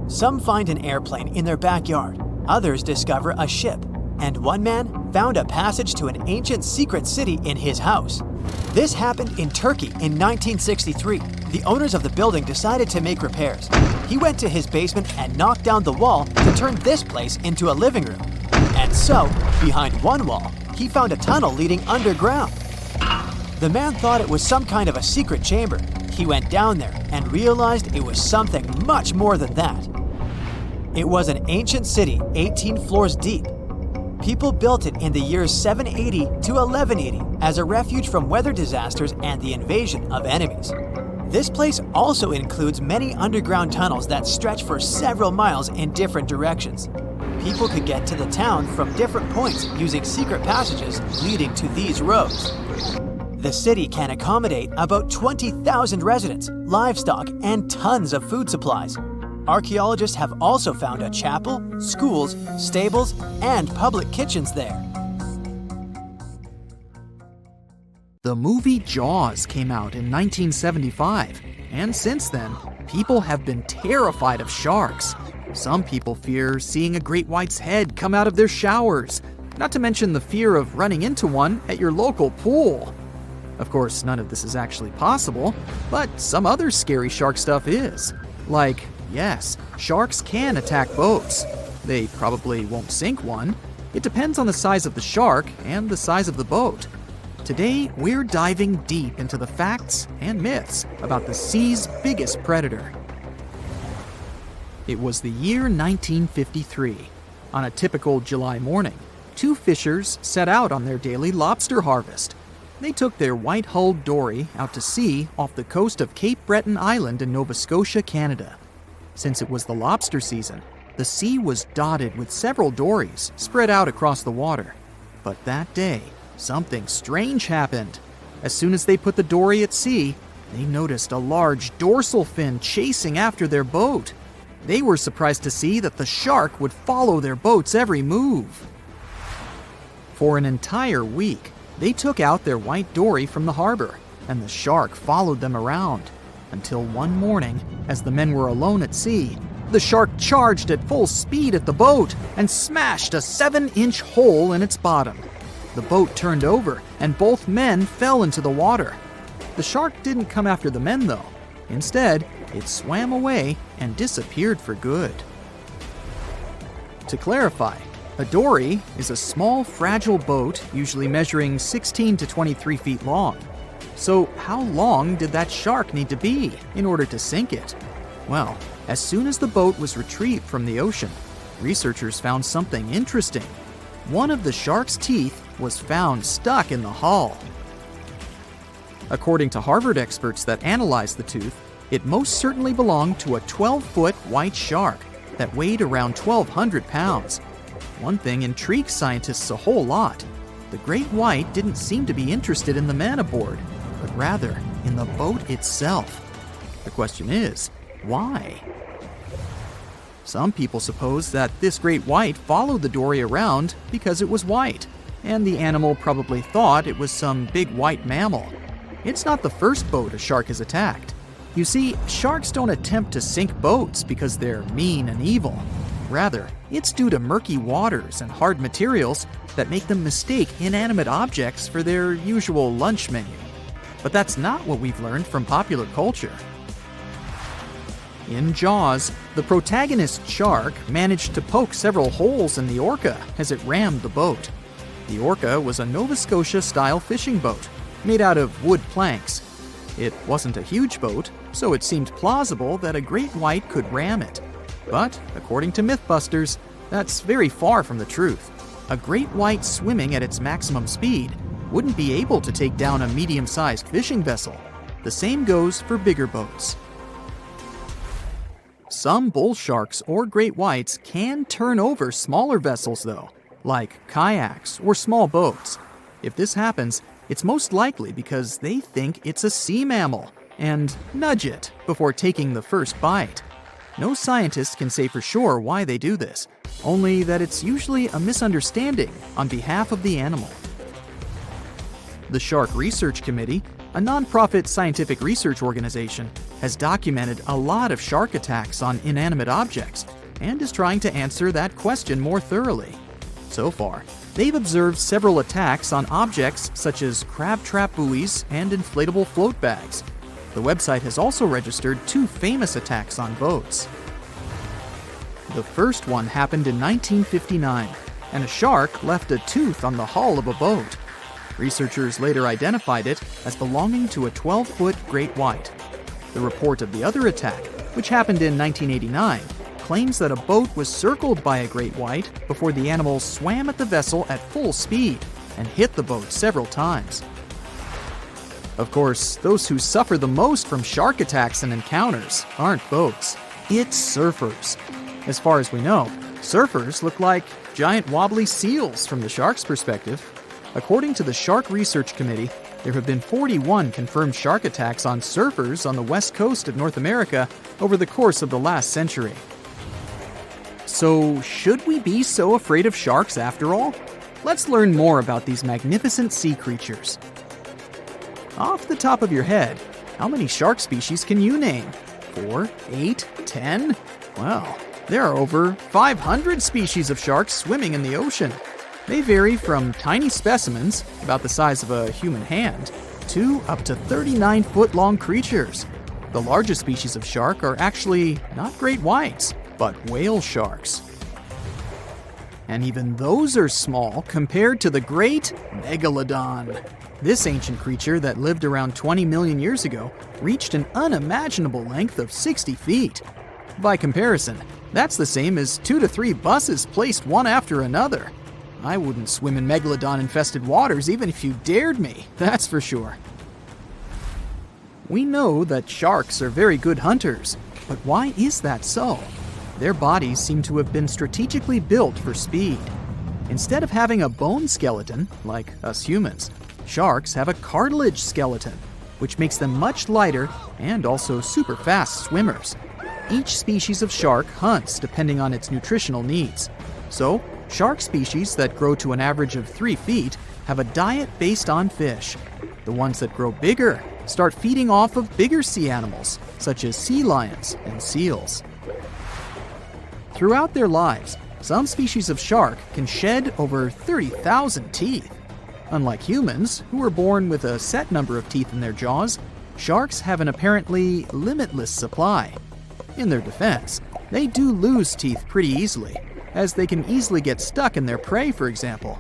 Some find an airplane in their backyard, others discover a ship, and one man found a passage to an ancient secret city in his house. This happened in Turkey in 1963. The owners of the building decided to make repairs. He went to his basement and knocked down the wall to turn this place into a living room. And so, behind one wall, he found a tunnel leading underground. The man thought it was some kind of a secret chamber. He went down there and realized it was something much more than that. It was an ancient city 18 floors deep. People built it in the years 780 to 1180 as a refuge from weather disasters and the invasion of enemies. This place also includes many underground tunnels that stretch for several miles in different directions. People could get to the town from different points using secret passages leading to these roads. The city can accommodate about 20,000 residents, livestock, and tons of food supplies. Archaeologists have also found a chapel, schools, stables, and public kitchens there. The movie Jaws came out in 1975, and since then, people have been terrified of sharks. Some people fear seeing a great white's head come out of their showers, not to mention the fear of running into one at your local pool. Of course, none of this is actually possible, but some other scary shark stuff is. Like, yes, sharks can attack boats. They probably won't sink one. It depends on the size of the shark and the size of the boat. Today, we're diving deep into the facts and myths about the sea's biggest predator. It was the year 1953. On a typical July morning, two fishers set out on their daily lobster harvest. They took their white-hulled dory out to sea off the coast of Cape Breton Island in Nova Scotia, Canada. Since it was the lobster season, the sea was dotted with several dories spread out across the water. But that day, something strange happened. As soon as they put the dory at sea, they noticed a large dorsal fin chasing after their boat. They were surprised to see that the shark would follow their boat's every move. For an entire week, they took out their white dory from the harbor, and the shark followed them around. Until one morning, as the men were alone at sea, the shark charged at full speed at the boat and smashed a 7-inch hole in its bottom. The boat turned over, and both men fell into the water. The shark didn't come after the men, though. Instead, it swam away and disappeared for good. To clarify, a dory is a small, fragile boat, usually measuring 16 to 23 feet long. So how long did that shark need to be in order to sink it? Well, as soon as the boat was retrieved from the ocean, researchers found something interesting. One of the shark's teeth tooth was found stuck in the hull. According to Harvard experts that analyzed the tooth, it most certainly belonged to a 12-foot white shark that weighed around 1,200 pounds. One thing intrigues scientists a whole lot. The great white didn't seem to be interested in the man aboard, but rather in the boat itself. The question is, why? Some people suppose that this great white followed the dory around because it was white, and the animal probably thought it was some big white mammal. It's not the first boat a shark has attacked. You see, sharks don't attempt to sink boats because they're mean and evil. Rather, it's due to murky waters and hard materials that make them mistake inanimate objects for their usual lunch menu. But that's not what we've learned from popular culture. In Jaws, the protagonist shark managed to poke several holes in the orca as it rammed the boat. The orca was a Nova Scotia-style fishing boat made out of wood planks. It wasn't a huge boat, so it seemed plausible that a great white could ram it. But, according to Mythbusters, that's very far from the truth. A great white swimming at its maximum speed wouldn't be able to take down a medium-sized fishing vessel. The same goes for bigger boats. Some bull sharks or great whites can turn over smaller vessels though, like kayaks or small boats. If this happens, it's most likely because they think it's a sea mammal and nudge it before taking the first bite. No scientist can say for sure why they do this, only that it's usually a misunderstanding on behalf of the animal. The Shark Research Committee, a nonprofit scientific research organization, has documented a lot of shark attacks on inanimate objects and is trying to answer that question more thoroughly. So far, they've observed several attacks on objects such as crab trap buoys and inflatable float bags. The website has also registered 2 famous attacks on boats. The first one happened in 1959, and a shark left a tooth on the hull of a boat. Researchers later identified it as belonging to a 12-foot great white. The report of the other attack, which happened in 1989, claims that a boat was circled by a great white before the animal swam at the vessel at full speed and hit the boat several times. Of course, those who suffer the most from shark attacks and encounters aren't boats. It's surfers. As far as we know, surfers look like giant wobbly seals from the shark's perspective. According to the Shark Research Committee, there have been 41 confirmed shark attacks on surfers on the west coast of North America over the course of the last century. So, should we be so afraid of sharks after all? Let's learn more about these magnificent sea creatures. Off the top of your head, how many shark species can you name? 4, 8, 10? Well, there are over 500 species of sharks swimming in the ocean. They vary from tiny specimens, about the size of a human hand, to up to 39-foot-long creatures. The largest species of shark are actually not great whites, but whale sharks. And even those are small compared to the great Megalodon. This ancient creature that lived around 20 million years ago reached an unimaginable length of 60 feet. By comparison, that's the same as 2 to 3 buses placed one after another. I wouldn't swim in Megalodon-infested waters even if you dared me, that's for sure. We know that sharks are very good hunters, but why is that so? Their bodies seem to have been strategically built for speed. Instead of having a bone skeleton, like us humans, sharks have a cartilage skeleton, which makes them much lighter and also super fast swimmers. Each species of shark hunts depending on its nutritional needs. So, shark species that grow to an average of 3 feet have a diet based on fish. The ones that grow bigger start feeding off of bigger sea animals, such as sea lions and seals. Throughout their lives, some species of shark can shed over 30,000 teeth. Unlike humans, who are born with a set number of teeth in their jaws, sharks have an apparently limitless supply. In their defense, they do lose teeth pretty easily, as they can easily get stuck in their prey, for example.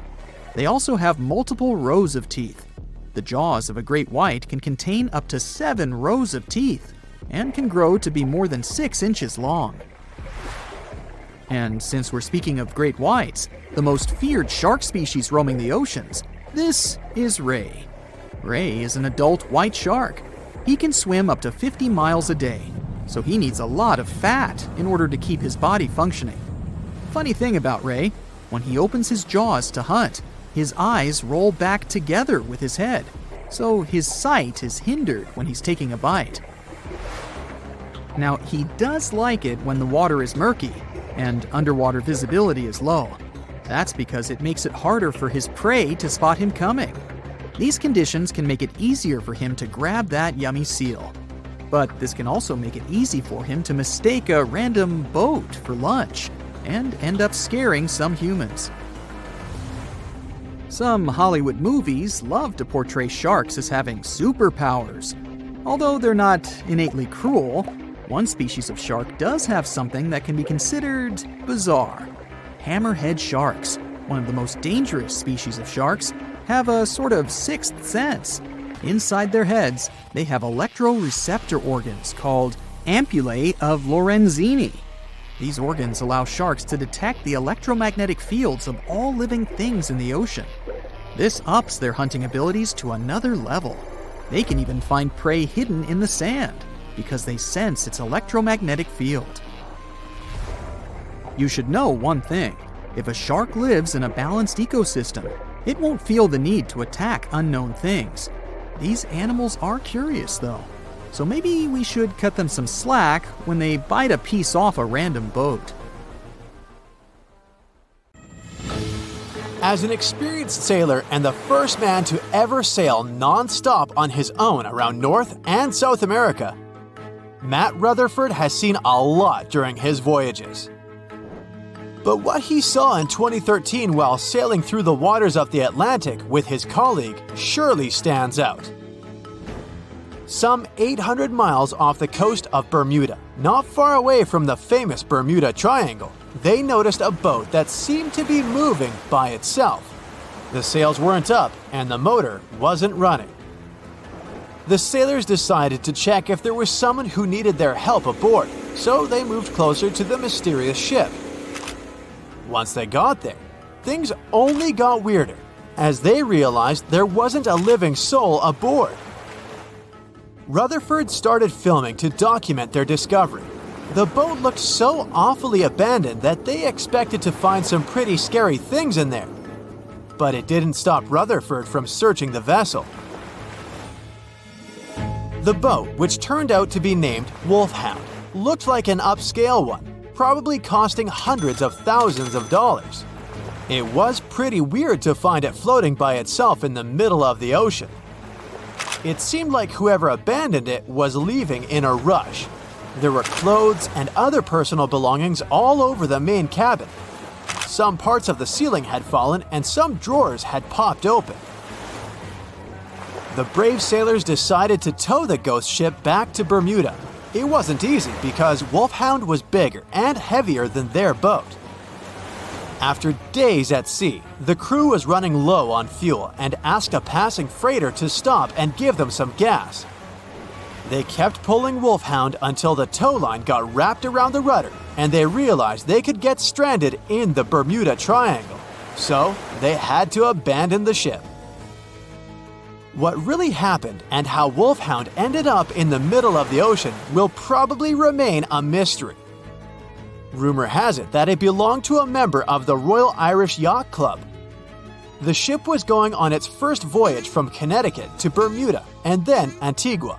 They also have multiple rows of teeth. The jaws of a great white can contain up to 7 rows of teeth, and can grow to be more than 6 inches long. And since we're speaking of great whites, the most feared shark species roaming the oceans, this is Ray. Ray is an adult white shark. He can swim up to 50 miles a day, so he needs a lot of fat in order to keep his body functioning. Funny thing about Ray, when he opens his jaws to hunt, his eyes roll back together with his head, so his sight is hindered when he's taking a bite. Now, he does like it when the water is murky and underwater visibility is low. That's because it makes it harder for his prey to spot him coming. These conditions can make it easier for him to grab that yummy seal. But this can also make it easy for him to mistake a random boat for lunch and end up scaring some humans. Some Hollywood movies love to portray sharks as having superpowers. Although they're not innately cruel, one species of shark does have something that can be considered bizarre. Hammerhead sharks, one of the most dangerous species of sharks, have a sort of sixth sense. Inside their heads, they have electroreceptor organs called ampullae of Lorenzini. These organs allow sharks to detect the electromagnetic fields of all living things in the ocean. This ups their hunting abilities to another level. They can even find prey hidden in the sand because they sense its electromagnetic field. You should know one thing. If a shark lives in a balanced ecosystem, it won't feel the need to attack unknown things. These animals are curious, though, so maybe we should cut them some slack when they bite a piece off a random boat. As an experienced sailor and the first man to ever sail non-stop on his own around North and South America, Matt Rutherford has seen a lot during his voyages. But what he saw in 2013 while sailing through the waters of the Atlantic with his colleague surely stands out. Some 800 miles off the coast of Bermuda, not far away from the famous Bermuda Triangle, they noticed a boat that seemed to be moving by itself. The sails weren't up and the motor wasn't running. The sailors decided to check if there was someone who needed their help aboard, so they moved closer to the mysterious ship. Once they got there, things only got weirder, as they realized there wasn't a living soul aboard. Rutherford started filming to document their discovery. The boat looked so awfully abandoned that they expected to find some pretty scary things in there. But it didn't stop Rutherford from searching the vessel. The boat, which turned out to be named Wolfhound, looked like an upscale one, probably costing hundreds of thousands of dollars. It was pretty weird to find it floating by itself in the middle of the ocean. It seemed like whoever abandoned it was leaving in a rush. There were clothes and other personal belongings all over the main cabin. Some parts of the ceiling had fallen and some drawers had popped open. The brave sailors decided to tow the ghost ship back to Bermuda. It wasn't easy because Wolfhound was bigger and heavier than their boat. After days at sea, the crew was running low on fuel and asked a passing freighter to stop and give them some gas. They kept pulling Wolfhound until the tow line got wrapped around the rudder and they realized they could get stranded in the Bermuda Triangle. So they had to abandon the ship. What really happened and how Wolfhound ended up in the middle of the ocean will probably remain a mystery. Rumor has it that it belonged to a member of the Royal Irish Yacht Club. The ship was going on its first voyage from Connecticut to Bermuda and then Antigua.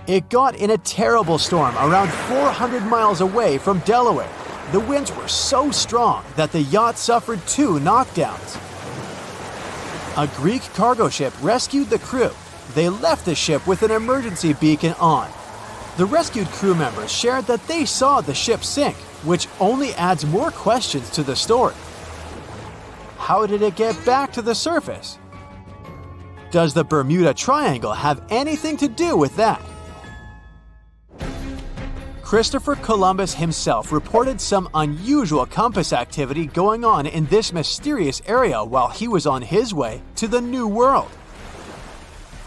It got in a terrible storm around 400 miles away from Delaware. The winds were so strong that the yacht suffered 2 knockdowns. A Greek cargo ship rescued the crew. They left the ship with an emergency beacon on. The rescued crew members shared that they saw the ship sink, which only adds more questions to the story. How did it get back to the surface? Does the Bermuda Triangle have anything to do with that? Christopher Columbus himself reported some unusual compass activity going on in this mysterious area while he was on his way to the New World.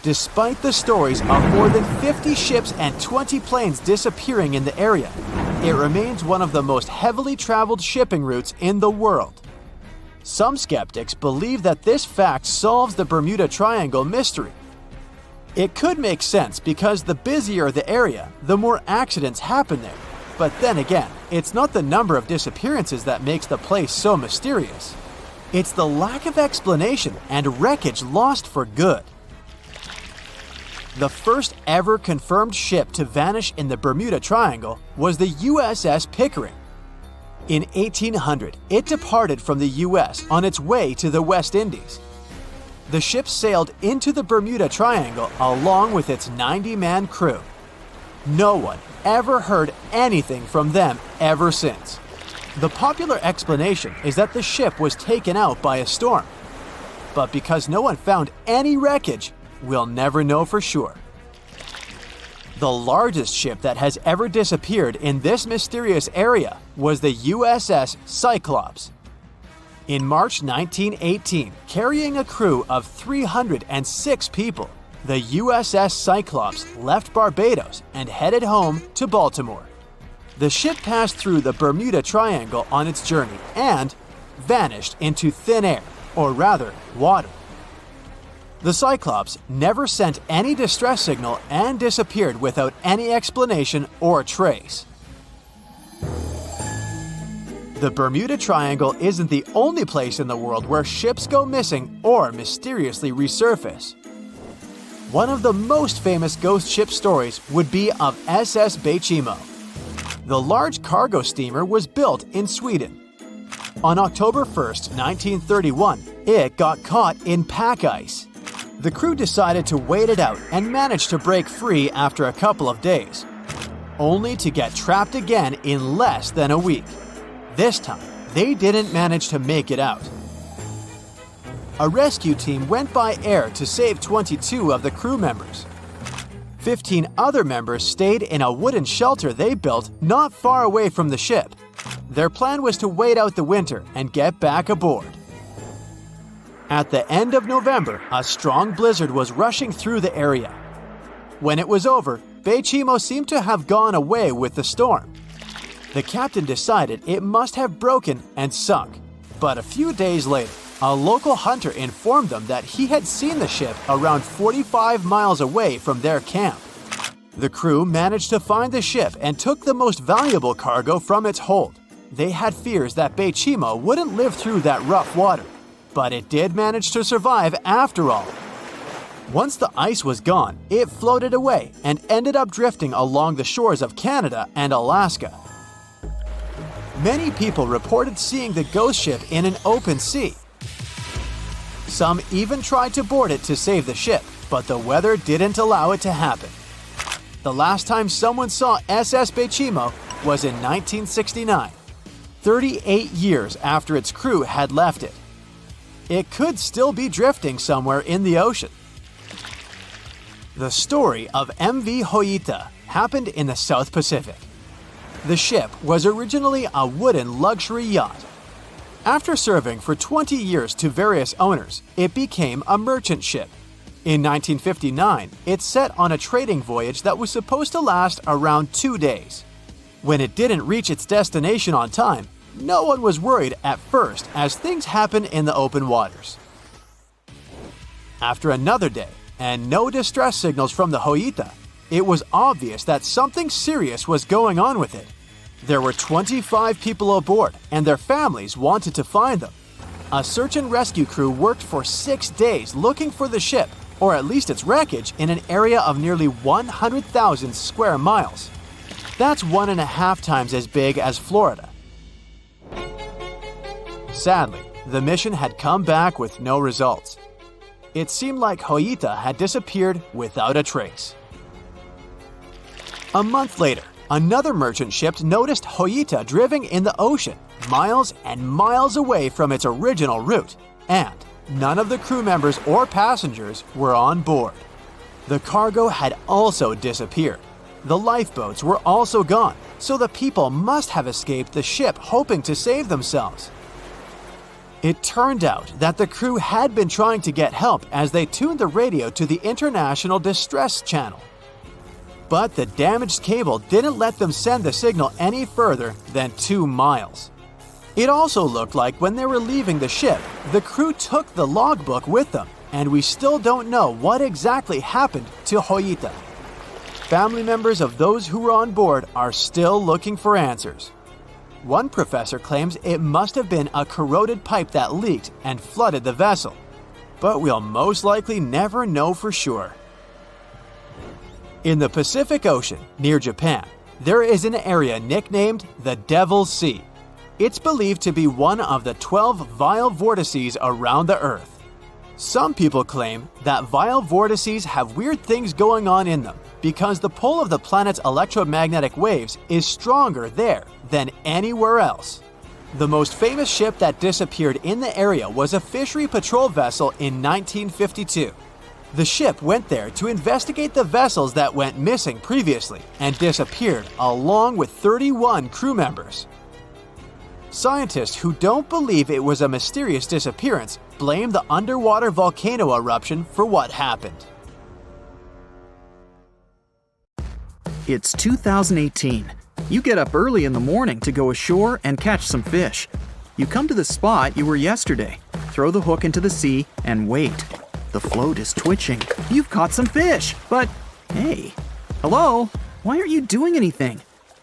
Despite the stories of more than 50 ships and 20 planes disappearing in the area, it remains one of the most heavily traveled shipping routes in the world. Some skeptics believe that this fact solves the Bermuda Triangle mystery. It could make sense because the busier the area, the more accidents happen there. But then again, it's not the number of disappearances that makes the place so mysterious. It's the lack of explanation and wreckage lost for good. The first ever confirmed ship to vanish in the Bermuda Triangle was the USS Pickering. In 1800, it departed from the US on its way to the West Indies. The ship sailed into the Bermuda Triangle along with its 90-man crew. No one ever heard anything from them ever since. The popular explanation is that the ship was taken out by a storm. But because no one found any wreckage, we'll never know for sure. The largest ship that has ever disappeared in this mysterious area was the USS Cyclops. In March 1918, carrying a crew of 306 people, the USS Cyclops left Barbados and headed home to Baltimore. The ship passed through the Bermuda Triangle on its journey and vanished into thin air, or rather, water. The Cyclops never sent any distress signal and disappeared without any explanation or trace. The Bermuda Triangle isn't the only place in the world where ships go missing or mysteriously resurface. One of the most famous ghost ship stories would be of SS Baychimo. The large cargo steamer was built in Sweden. On October 1st, 1931, it got caught in pack ice. The crew decided to wait it out and managed to break free after a couple of days, only to get trapped again in less than a week. This time, they didn't manage to make it out. A rescue team went by air to save 22 of the crew members. 15 other members stayed in a wooden shelter they built not far away from the ship. Their plan was to wait out the winter and get back aboard. At the end of November, a strong blizzard was rushing through the area. When it was over, Baychimo seemed to have gone away with the storm. The captain decided it must have broken and sunk, but a few days later, a local hunter informed them that he had seen the ship around 45 miles away from their camp. The crew managed to find the ship and took the most valuable cargo from its hold. They had fears that Baychimo wouldn't live through that rough water, but it did manage to survive after all. Once the ice was gone, it floated away and ended up drifting along the shores of Canada and Alaska. Many people reported seeing the ghost ship in an open sea. Some even tried to board it to save the ship, but the weather didn't allow it to happen. The last time someone saw SS Baychimo was in 1969, 38 years after its crew had left it. It could still be drifting somewhere in the ocean. The story of MV Hoita happened in the South Pacific. The ship was originally a wooden luxury yacht. After serving for 20 years to various owners, it became a merchant ship. In 1959, it set on a trading voyage that was supposed to last around 2 days. When it didn't reach its destination on time, no one was worried at first as things happen in the open waters. After another day, and no distress signals from the Hoita, it was obvious that something serious was going on with it. There were 25 people aboard, and their families wanted to find them. A search and rescue crew worked for 6 days looking for the ship, or at least its wreckage, in an area of nearly 100,000 square miles. That's 1.5 times as big as Florida. Sadly, the mission had come back with no results. It seemed like Hoita had disappeared without a trace. A month later, another merchant ship noticed Hoita drifting in the ocean, miles and miles away from its original route, and none of the crew members or passengers were on board. The cargo had also disappeared. The lifeboats were also gone, so the people must have escaped the ship hoping to save themselves. It turned out that the crew had been trying to get help as they tuned the radio to the International Distress Channel. But the damaged cable didn't let them send the signal any further than 2 miles. It also looked like when they were leaving the ship, the crew took the logbook with them, and we still don't know what exactly happened to Hoyita. Family members of those who were on board are still looking for answers. One professor claims it must have been a corroded pipe that leaked and flooded the vessel, but we'll most likely never know for sure. In the Pacific Ocean, near Japan, there is an area nicknamed the Devil's Sea. It's believed to be one of the 12 vile vortices around the Earth. Some people claim that vile vortices have weird things going on in them because the pull of the planet's electromagnetic waves is stronger there than anywhere else. The most famous ship that disappeared in the area was a fishery patrol vessel in 1952. The ship went there to investigate the vessels that went missing previously and disappeared along with 31 crew members. Scientists who don't believe it was a mysterious disappearance blame the underwater volcano eruption for what happened. It's 2018. You get up early in the morning to go ashore and catch some fish. You come to the spot you were yesterday, throw the hook into the sea, and wait. The float is twitching. You've caught some fish, but hey, hello? Why aren't you doing anything?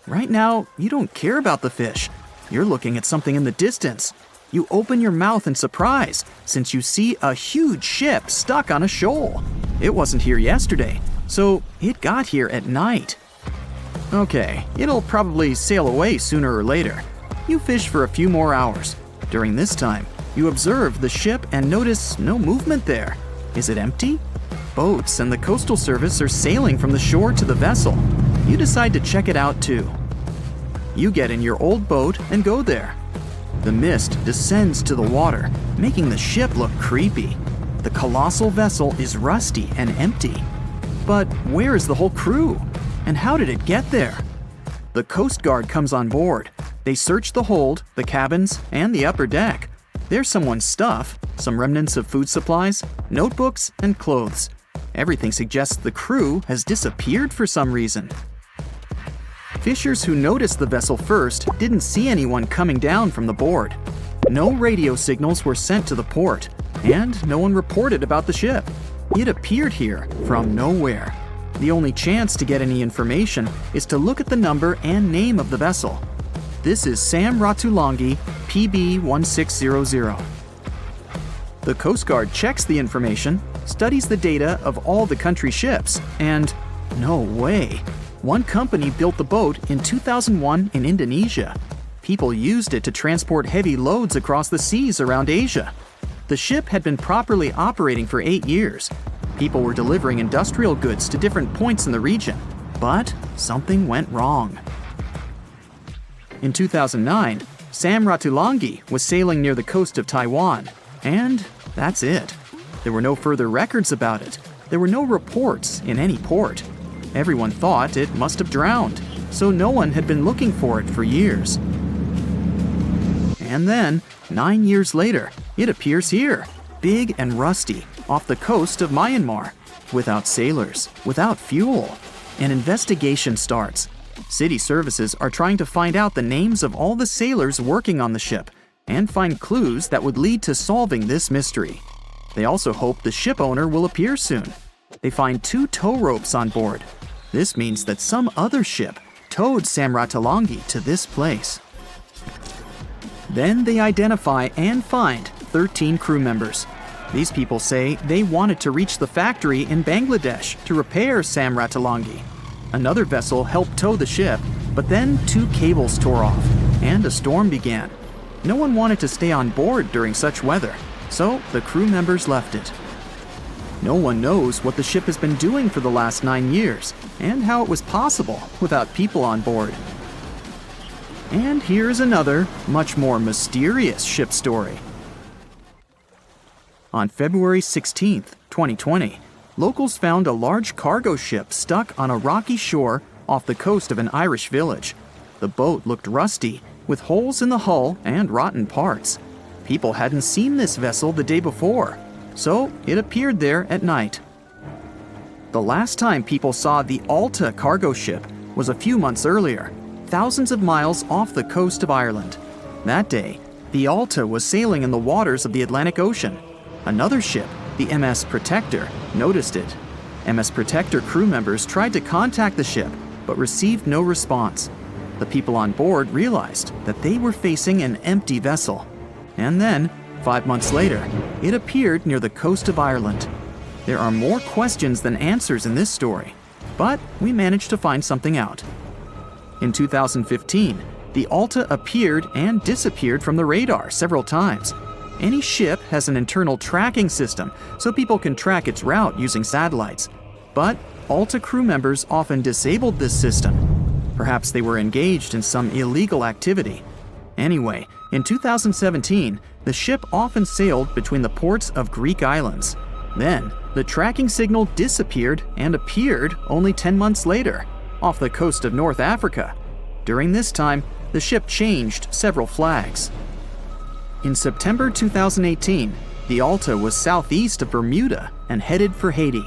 Right now, you don't care about the fish. You're looking at something in the distance. You open your mouth in surprise since you see a huge ship stuck on a shoal. It wasn't here yesterday, so it got here at night. Okay, it'll probably sail away sooner or later. You fish for a few more hours. During this time, you observe the ship and notice no movement there. Is it empty? Boats and the Coastal Service are sailing from the shore to the vessel. You decide to check it out too. You get in your old boat and go there. The mist descends to the water, making the ship look creepy. The colossal vessel is rusty and empty. But where is the whole crew? And how did it get there? The Coast Guard comes on board. They search the hold, the cabins, and the upper deck. There's someone's stuff, some remnants of food supplies, notebooks, and clothes. Everything suggests the crew has disappeared for some reason. Fishers who noticed the vessel first didn't see anyone coming down from the board. No radio signals were sent to the port, and no one reported about the ship. It appeared here from nowhere. The only chance to get any information is to look at the number and name of the vessel. This is Sam Ratulangi, PB 1600. The Coast Guard checks the information, studies the data of all the country ships, and no way. One company built the boat in 2001 in Indonesia. People used it to transport heavy loads across the seas around Asia. The ship had been properly operating for 8 years. People were delivering industrial goods to different points in the region, but something went wrong. In 2009, Sam Ratulangi was sailing near the coast of Taiwan, and that's it. There were no further records about it. There were no reports in any port. Everyone thought it must have drowned, so no one had been looking for it for years. And then, 9 years later, it appears here, big and rusty, off the coast of Myanmar, without sailors, without fuel. An investigation starts. City services are trying to find out the names of all the sailors working on the ship and find clues that would lead to solving this mystery. They also hope the ship owner will appear soon. They find 2 tow ropes on board. This means that some other ship towed Sam Ratulangi to this place. Then they identify and find 13 crew members. These people say they wanted to reach the factory in Bangladesh to repair Sam Ratulangi. Another vessel helped tow the ship, but then 2 cables tore off, and a storm began. No one wanted to stay on board during such weather, so the crew members left it. No one knows what the ship has been doing for the last 9 years, and how it was possible without people on board. And here's another, much more mysterious ship story. On February 16th, 2020, locals found a large cargo ship stuck on a rocky shore off the coast of an Irish village. The boat looked rusty, with holes in the hull and rotten parts. People hadn't seen this vessel the day before, so it appeared there at night. The last time people saw the Alta cargo ship was a few months earlier, thousands of miles off the coast of Ireland. That day, the Alta was sailing in the waters of the Atlantic Ocean. Another ship, the MS Protector, noticed it. MS Protector crew members tried to contact the ship, but received no response. The people on board realized that they were facing an empty vessel. And then, 5 months later, it appeared near the coast of Ireland. There are more questions than answers in this story, but we managed to find something out. In 2015, the Alta appeared and disappeared from the radar several times. Any ship has an internal tracking system, so people can track its route using satellites. But Alta crew members often disabled this system. Perhaps they were engaged in some illegal activity. Anyway, in 2017, the ship often sailed between the ports of Greek islands. Then, the tracking signal disappeared and appeared only 10 months later, off the coast of North Africa. During this time, the ship changed several flags. In September 2018, the Alta was southeast of Bermuda and headed for Haiti.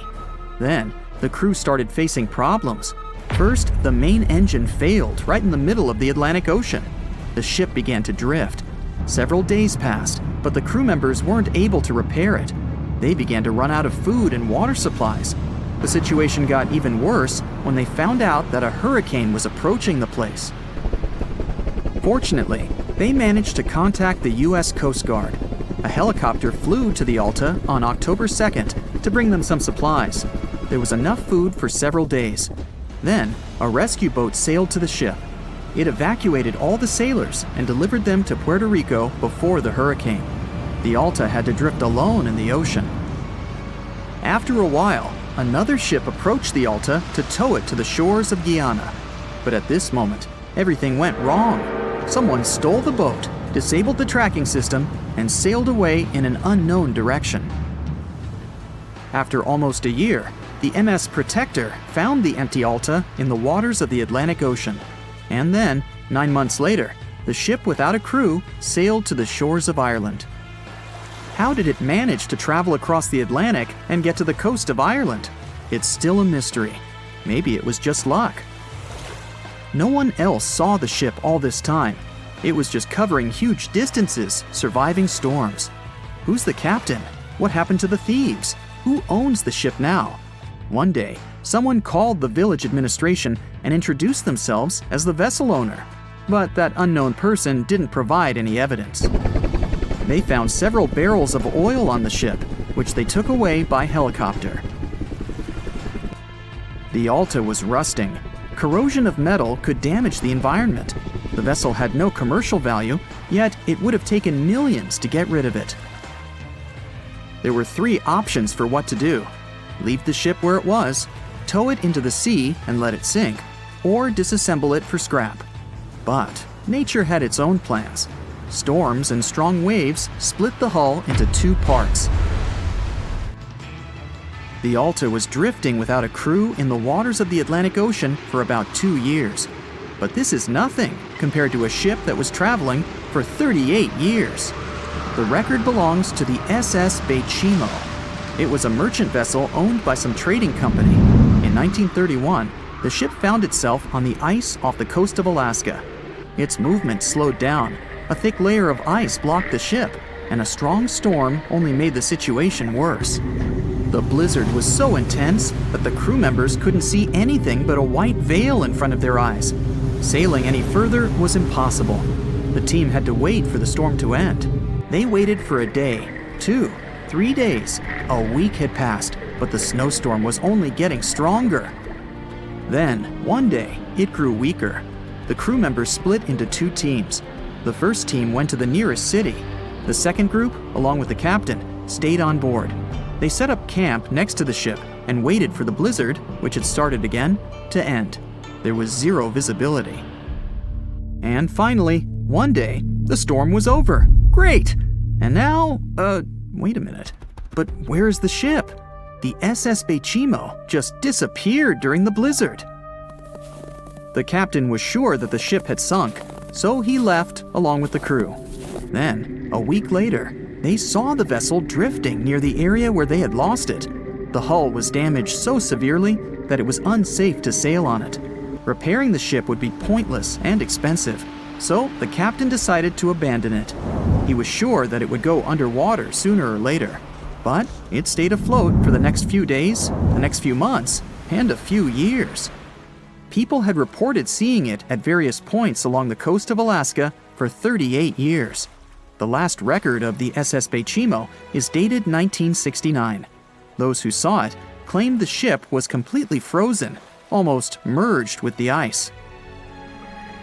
Then, the crew started facing problems. First, the main engine failed right in the middle of the Atlantic Ocean. The ship began to drift. Several days passed, but the crew members weren't able to repair it. They began to run out of food and water supplies. The situation got even worse when they found out that a hurricane was approaching the place. Fortunately, they managed to contact the U.S. Coast Guard. A helicopter flew to the Alta on October 2nd to bring them some supplies. There was enough food for several days. Then, a rescue boat sailed to the ship. It evacuated all the sailors and delivered them to Puerto Rico before the hurricane. The Alta had to drift alone in the ocean. After a while, another ship approached the Alta to tow it to the shores of Guyana. But at this moment, everything went wrong. Someone stole the boat, disabled the tracking system, and sailed away in an unknown direction. After almost a year, the MS Protector found the empty Alta in the waters of the Atlantic Ocean. And then, 9 months later, the ship without a crew sailed to the shores of Ireland. How did it manage to travel across the Atlantic and get to the coast of Ireland? It's still a mystery. Maybe it was just luck. No one else saw the ship all this time. It was just covering huge distances, surviving storms. Who's the captain? What happened to the thieves? Who owns the ship now? One day, someone called the village administration and introduced themselves as the vessel owner. But that unknown person didn't provide any evidence. They found several barrels of oil on the ship, which they took away by helicopter. The Alta was rusting. Corrosion of metal could damage the environment. The vessel had no commercial value, yet it would have taken millions to get rid of it. There were 3 options for what to do: leave the ship where it was, tow it into the sea and let it sink, or disassemble it for scrap. But nature had its own plans. Storms and strong waves split the hull into 2 parts. The Alta was drifting without a crew in the waters of the Atlantic Ocean for about 2 years. But this is nothing compared to a ship that was traveling for 38 years. The record belongs to the SS Baychimo. It was a merchant vessel owned by some trading company. In 1931, the ship found itself on the ice off the coast of Alaska. Its movement slowed down. A thick layer of ice blocked the ship, and a strong storm only made the situation worse. The blizzard was so intense that the crew members couldn't see anything but a white veil in front of their eyes. Sailing any further was impossible. The team had to wait for the storm to end. They waited for a day, 2, 3 days. A week had passed, but the snowstorm was only getting stronger. Then, one day, it grew weaker. The crew members split into 2 teams. The first team went to the nearest city. The second group, along with the captain, stayed on board. They set up camp next to the ship and waited for the blizzard, which had started again, to end. There was 0 visibility. And finally, one day, the storm was over. Great! And now, wait a minute. But where's the ship? The SS Baychimo just disappeared during the blizzard. The captain was sure that the ship had sunk, so he left along with the crew. Then, a week later, they saw the vessel drifting near the area where they had lost it. The hull was damaged so severely that it was unsafe to sail on it. Repairing the ship would be pointless and expensive, so the captain decided to abandon it. He was sure that it would go underwater sooner or later, but it stayed afloat for the next few days, the next few months, and a few years. People had reported seeing it at various points along the coast of Alaska for 38 years. The last record of the SS Baychimo is dated 1969. Those who saw it claimed the ship was completely frozen, almost merged with the ice.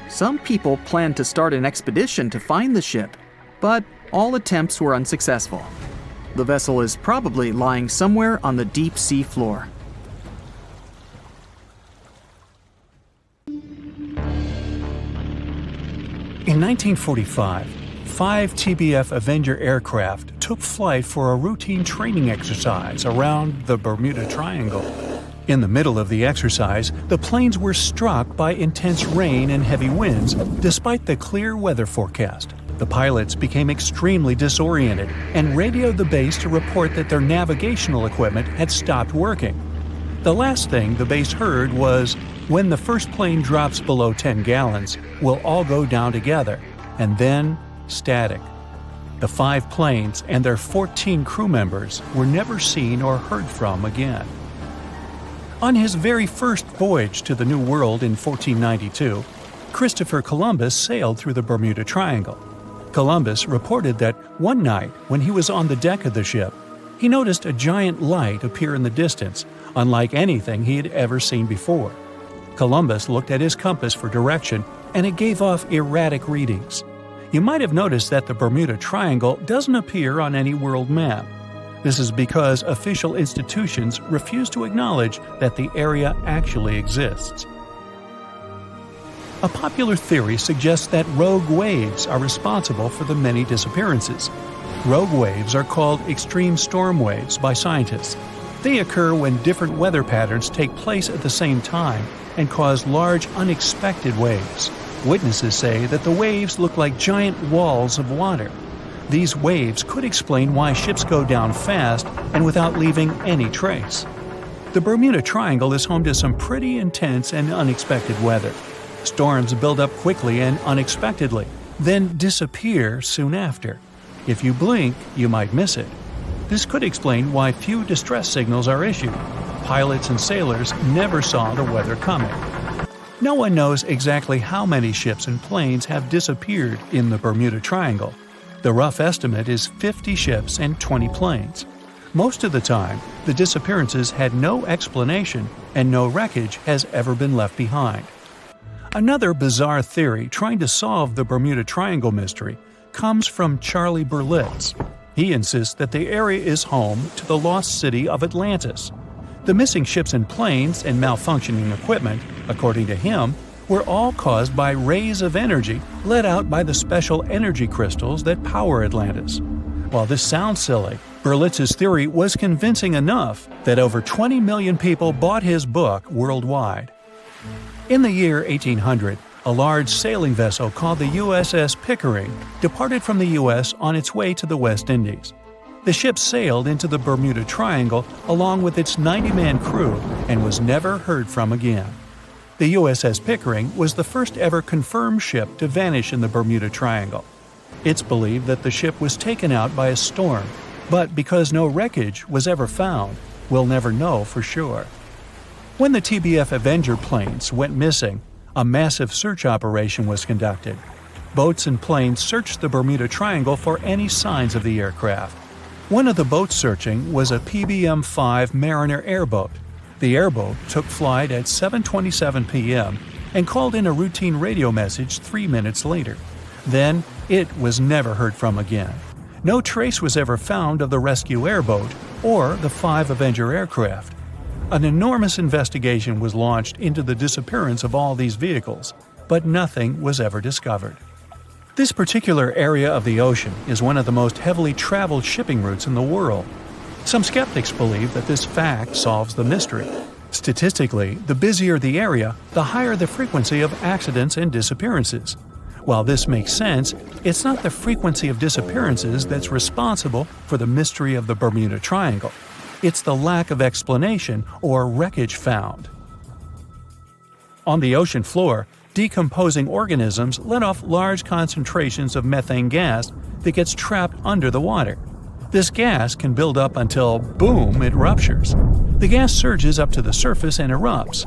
Some people planned to start an expedition to find the ship, but all attempts were unsuccessful. The vessel is probably lying somewhere on the deep sea floor. In 1945, 5 TBF Avenger aircraft took flight for a routine training exercise around the Bermuda Triangle. In the middle of the exercise, the planes were struck by intense rain and heavy winds, despite the clear weather forecast. The pilots became extremely disoriented and radioed the base to report that their navigational equipment had stopped working. The last thing the base heard was, "When the first plane drops below 10 gallons, we'll all go down together," and then static. The 5 planes and their 14 crew members were never seen or heard from again. On his very first voyage to the New World in 1492, Christopher Columbus sailed through the Bermuda Triangle. Columbus reported that one night when he was on the deck of the ship, he noticed a giant light appear in the distance, unlike anything he had ever seen before. Columbus looked at his compass for direction, and it gave off erratic readings. You might have noticed that the Bermuda Triangle doesn't appear on any world map. This is because official institutions refuse to acknowledge that the area actually exists. A popular theory suggests that rogue waves are responsible for the many disappearances. Rogue waves are called extreme storm waves by scientists. They occur when different weather patterns take place at the same time and cause large unexpected waves. Witnesses say that the waves look like giant walls of water. These waves could explain why ships go down fast and without leaving any trace. The Bermuda Triangle is home to some pretty intense and unexpected weather. Storms build up quickly and unexpectedly, then disappear soon after. If you blink, you might miss it. This could explain why few distress signals are issued. Pilots and sailors never saw the weather coming. No one knows exactly how many ships and planes have disappeared in the Bermuda Triangle. The rough estimate is 50 ships and 20 planes. Most of the time, the disappearances had no explanation and no wreckage has ever been left behind. Another bizarre theory trying to solve the Bermuda Triangle mystery comes from Charlie Berlitz. He insists that the area is home to the lost city of Atlantis. The missing ships and planes and malfunctioning equipment, according to him, were all caused by rays of energy let out by the special energy crystals that power Atlantis. While this sounds silly, Berlitz's theory was convincing enough that over 20 million people bought his book worldwide. In the year 1800, a large sailing vessel called the USS Pickering departed from the U.S. on its way to the West Indies. The ship sailed into the Bermuda Triangle along with its 90-man crew and was never heard from again. The USS Pickering was the first ever confirmed ship to vanish in the Bermuda Triangle. It's believed that the ship was taken out by a storm, but because no wreckage was ever found, we'll never know for sure. When the TBF Avenger planes went missing, a massive search operation was conducted. Boats and planes searched the Bermuda Triangle for any signs of the aircraft. One of the boats searching was a PBM-5 Mariner airboat. The airboat took flight at 7:27 p.m. and called in a routine radio message 3 minutes later. Then, it was never heard from again. No trace was ever found of the rescue airboat or the 5 Avenger aircraft. An enormous investigation was launched into the disappearance of all these vehicles, but nothing was ever discovered. This particular area of the ocean is one of the most heavily traveled shipping routes in the world. Some skeptics believe that this fact solves the mystery. Statistically, the busier the area, the higher the frequency of accidents and disappearances. While this makes sense, it's not the frequency of disappearances that's responsible for the mystery of the Bermuda Triangle. It's the lack of explanation or wreckage found. On the ocean floor, decomposing organisms let off large concentrations of methane gas that gets trapped under the water. This gas can build up until, boom, it ruptures. The gas surges up to the surface and erupts.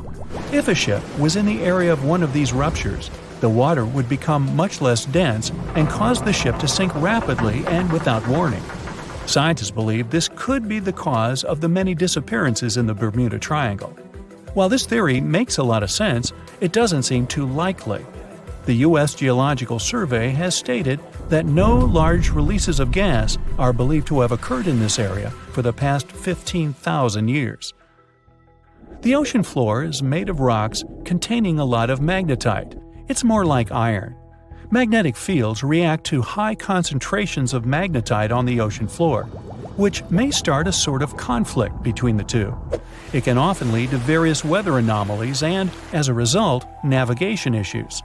If a ship was in the area of one of these ruptures, the water would become much less dense and cause the ship to sink rapidly and without warning. Scientists believe this could be the cause of the many disappearances in the Bermuda Triangle. While this theory makes a lot of sense, it doesn't seem too likely. The U.S. Geological Survey has stated that no large releases of gas are believed to have occurred in this area for the past 15,000 years. The ocean floor is made of rocks containing a lot of magnetite. It's more like iron. Magnetic fields react to high concentrations of magnetite on the ocean floor, which may start a sort of conflict between the two. It can often lead to various weather anomalies and, as a result, navigation issues.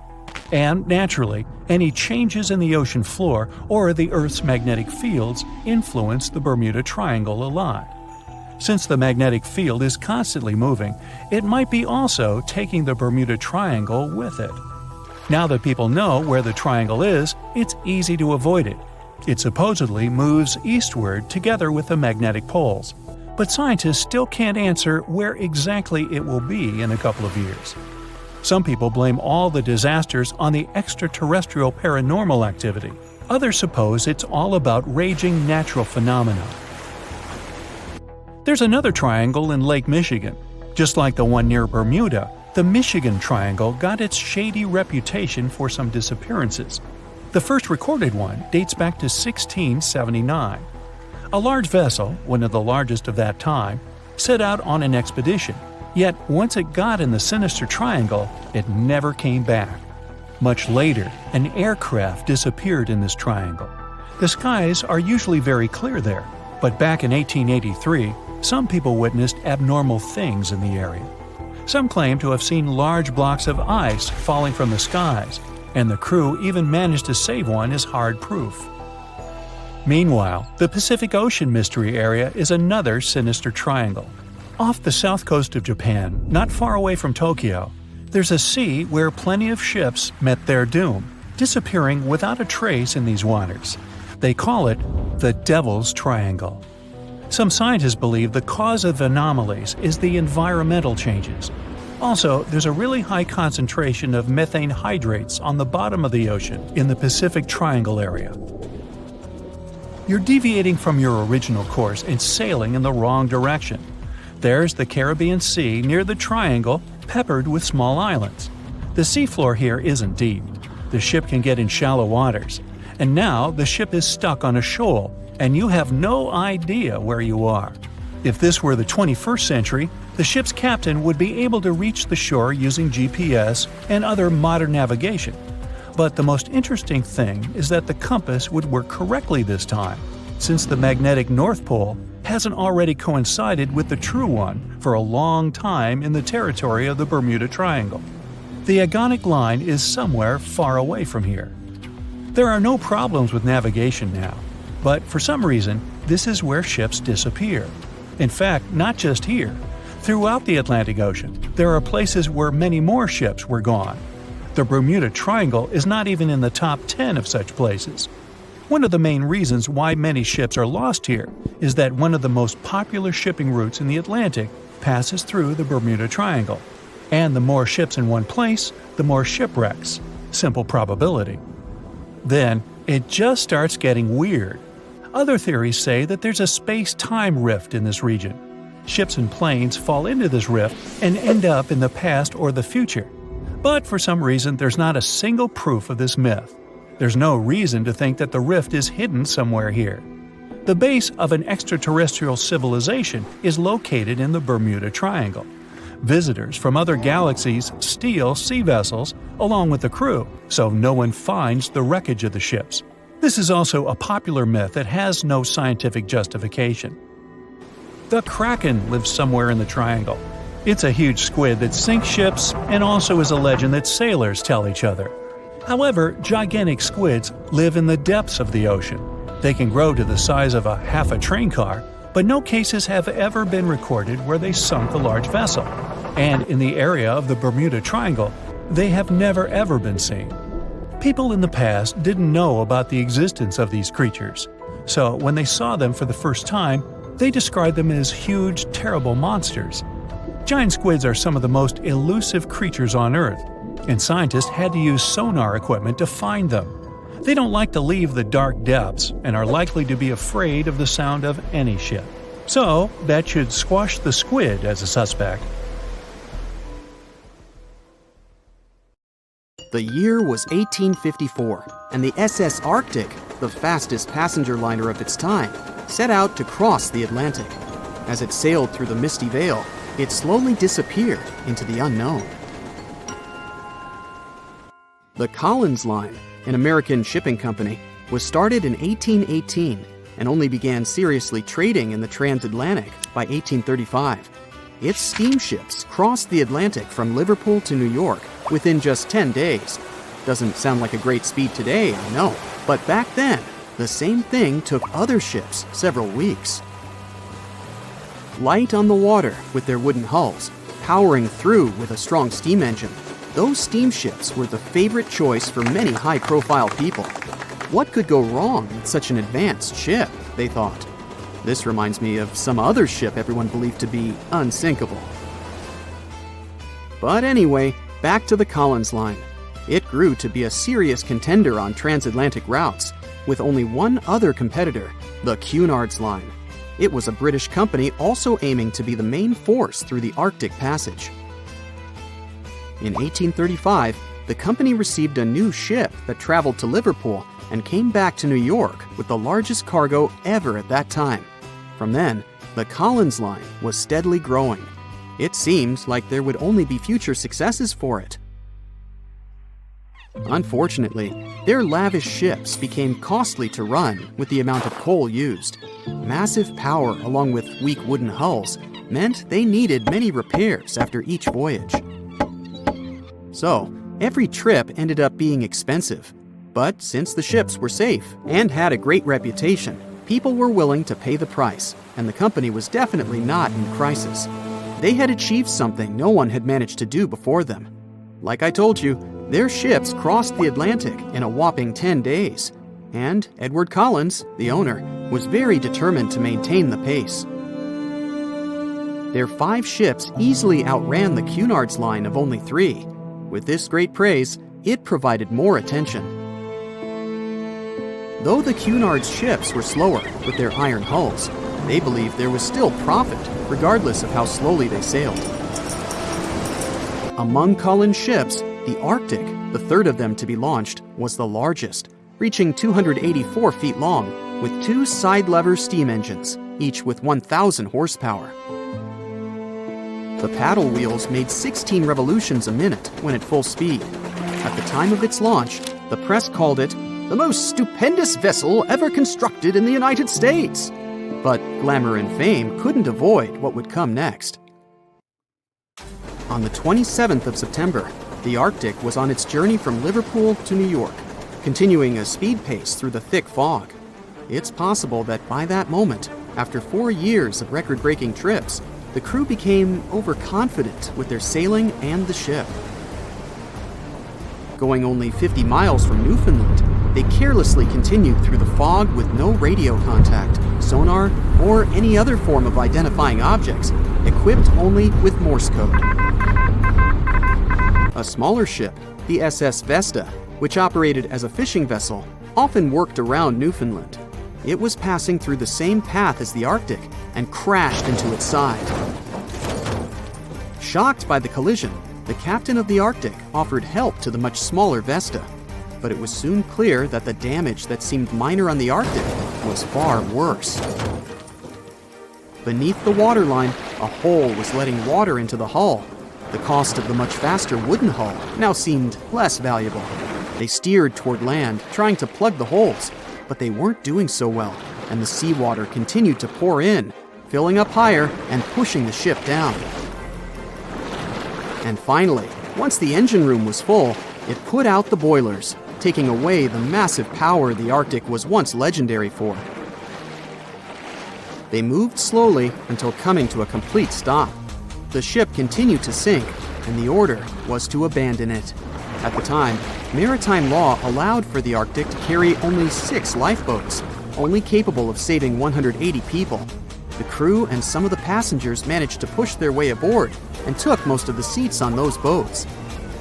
And, naturally, any changes in the ocean floor or the Earth's magnetic fields influence the Bermuda Triangle a lot. Since the magnetic field is constantly moving, it might be also taking the Bermuda Triangle with it. Now that people know where the triangle is, it's easy to avoid it. It supposedly moves eastward together with the magnetic poles, but scientists still can't answer where exactly it will be in a couple of years. Some people blame all the disasters on the extraterrestrial paranormal activity. Others suppose it's all about raging natural phenomena. There's another triangle in Lake Michigan. Just like the one near Bermuda, the Michigan Triangle got its shady reputation for some disappearances. The first recorded one dates back to 1679. A large vessel, one of the largest of that time, set out on an expedition. Yet once it got in the sinister triangle, it never came back. Much later, an aircraft disappeared in this triangle. The skies are usually very clear there, but back in 1883, some people witnessed abnormal things in the area. Some claim to have seen large blocks of ice falling from the skies, and the crew even managed to save one as hard proof. Meanwhile, the Pacific Ocean Mystery Area is another sinister triangle. Off the south coast of Japan, not far away from Tokyo, there's a sea where plenty of ships met their doom, disappearing without a trace in these waters. They call it the Devil's Triangle. Some scientists believe the cause of anomalies is the environmental changes. Also, there's a really high concentration of methane hydrates on the bottom of the ocean in the Pacific Triangle area. You're deviating from your original course and sailing in the wrong direction. There's the Caribbean Sea near the triangle, peppered with small islands. The seafloor here isn't deep. The ship can get in shallow waters. And now the ship is stuck on a shoal, and you have no idea where you are. If this were the 21st century, the ship's captain would be able to reach the shore using GPS and other modern navigation. But the most interesting thing is that the compass would work correctly this time, since the magnetic North Pole hasn't already coincided with the true one for a long time in the territory of the Bermuda Triangle. The agonic line is somewhere far away from here. There are no problems with navigation now, but for some reason, this is where ships disappear. In fact, not just here. Throughout the Atlantic Ocean, there are places where many more ships were gone. The Bermuda Triangle is not even in the top 10 of such places. One of the main reasons why many ships are lost here is that one of the most popular shipping routes in the Atlantic passes through the Bermuda Triangle. And the more ships in one place, the more shipwrecks. Simple probability. Then, it just starts getting weird. Other theories say that there's a space-time rift in this region. Ships and planes fall into this rift and end up in the past or the future. But for some reason, there's not a single proof of this myth. There's no reason to think that the rift is hidden somewhere here. The base of an extraterrestrial civilization is located in the Bermuda Triangle. Visitors from other galaxies steal sea vessels along with the crew, so no one finds the wreckage of the ships. This is also a popular myth that has no scientific justification. The Kraken lives somewhere in the triangle. It's a huge squid that sinks ships and also is a legend that sailors tell each other. However, gigantic squids live in the depths of the ocean. They can grow to the size of half a train car, but no cases have ever been recorded where they sunk a large vessel. And in the area of the Bermuda Triangle, they have never ever been seen. People in the past didn't know about the existence of these creatures, so when they saw them for the first time, they described them as huge, terrible monsters. Giant squids are some of the most elusive creatures on Earth, and scientists had to use sonar equipment to find them. They don't like to leave the dark depths and are likely to be afraid of the sound of any ship. So, that should squash the squid as a suspect. The year was 1854, and the SS Arctic, the fastest passenger liner of its time, set out to cross the Atlantic. As it sailed through the misty veil, it slowly disappeared into the unknown. The Collins Line, an American shipping company, was started in 1818 and only began seriously trading in the transatlantic by 1835. Its steamships crossed the Atlantic from Liverpool to New York within just 10 days. Doesn't sound like a great speed today, I know, but back then, the same thing took other ships several weeks. Light on the water with their wooden hulls, powering through with a strong steam engine, those steamships were the favorite choice for many high-profile people. What could go wrong with such an advanced ship, they thought. This reminds me of some other ship everyone believed to be unsinkable. But anyway, back to the Collins Line. It grew to be a serious contender on transatlantic routes, with only one other competitor, the Cunard's Line. It was a British company also aiming to be the main force through the Arctic Passage. In 1835, the company received a new ship that traveled to Liverpool and came back to New York with the largest cargo ever at that time. From then, the Collins Line was steadily growing. It seemed like there would only be future successes for it. Unfortunately, their lavish ships became costly to run with the amount of coal used. Massive power along with weak wooden hulls meant they needed many repairs after each voyage. So, every trip ended up being expensive. But since the ships were safe and had a great reputation, people were willing to pay the price, and the company was definitely not in crisis. They had achieved something no one had managed to do before them. Like I told you, their ships crossed the Atlantic in a whopping 10 days, and Edward Collins, the owner, was very determined to maintain the pace. Their 5 ships easily outran the Cunard's Line of only 3. With this great praise, it provided more attention. Though the Cunard's ships were slower with their iron hulls, they believed there was still profit, regardless of how slowly they sailed. Among Collins' ships, the Arctic, the third of them to be launched, was the largest, reaching 284 feet long, with 2 side-lever steam engines, each with 1,000 horsepower. The paddle wheels made 16 revolutions a minute when at full speed. At the time of its launch, the press called it the most stupendous vessel ever constructed in the United States. But glamour and fame couldn't avoid what would come next. On the 27th of September, the Arctic was on its journey from Liverpool to New York, continuing a speed pace through the thick fog. It's possible that by that moment, after 4 years of record-breaking trips, the crew became overconfident with their sailing and the ship. Going only 50 miles from Newfoundland, they carelessly continued through the fog with no radio contact, sonar, or any other form of identifying objects, equipped only with Morse code. A smaller ship, the SS Vesta, which operated as a fishing vessel, often worked around Newfoundland. It was passing through the same path as the Arctic and crashed into its side. Shocked by the collision, the captain of the Arctic offered help to the much smaller Vesta, but it was soon clear that the damage that seemed minor on the Arctic was far worse. Beneath the waterline, a hole was letting water into the hull. The cost of the much faster wooden hull now seemed less valuable. They steered toward land, trying to plug the holes, but they weren't doing so well, and the seawater continued to pour in, filling up higher and pushing the ship down. And finally, once the engine room was full, it put out the boilers, taking away the massive power the Arctic was once legendary for. They moved slowly until coming to a complete stop. The ship continued to sink, and the order was to abandon it. At the time, maritime law allowed for the Arctic to carry only 6 lifeboats, only capable of saving 180 people. The crew and some of the passengers managed to push their way aboard and took most of the seats on those boats.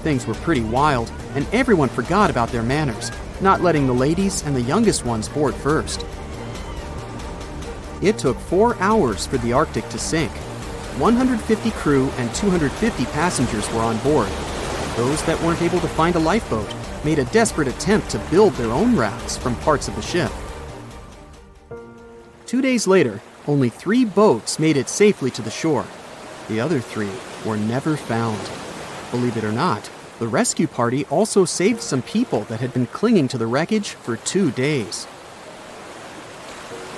Things were pretty wild, and everyone forgot about their manners, not letting the ladies and the youngest ones board first. It took 4 hours for the Arctic to sink. 150 crew and 250 passengers were on board. Those that weren't able to find a lifeboat made a desperate attempt to build their own rafts from parts of the ship. 2 days later, only 3 boats made it safely to the shore. The other 3 were never found. Believe it or not, the rescue party also saved some people that had been clinging to the wreckage for 2 days.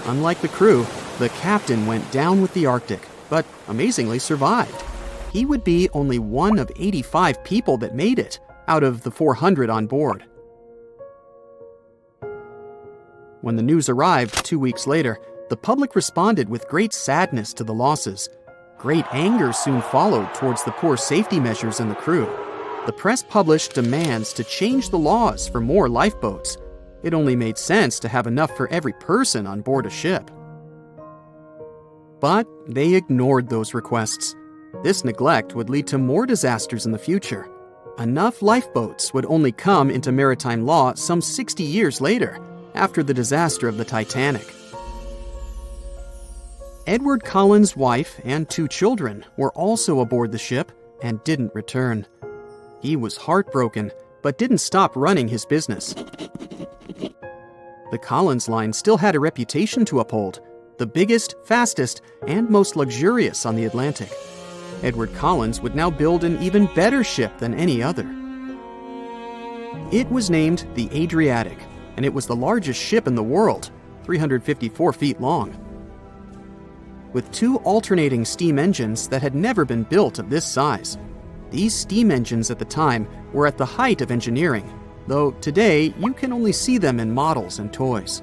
Unlike the crew, the captain went down with the Arctic, but amazingly survived. He would be only one of 85 people that made it out of the 400 on board. When the news arrived 2 weeks later, the public responded with great sadness to the losses. Great anger soon followed towards the poor safety measures in the crew. The press published demands to change the laws for more lifeboats. It only made sense to have enough for every person on board a ship. But they ignored those requests. This neglect would lead to more disasters in the future. Enough lifeboats would only come into maritime law some 60 years later, after the disaster of the Titanic. Edward Cullen's wife and 2 children were also aboard the ship and didn't return. He was heartbroken, but didn't stop running his business. The Collins line still had a reputation to uphold, the biggest, fastest, and most luxurious on the Atlantic. Edward Collins would now build an even better ship than any other. It was named the Adriatic, and it was the largest ship in the world, 354 feet long. With 2 alternating steam engines that had never been built of this size. These steam engines at the time were at the height of engineering, though today you can only see them in models and toys.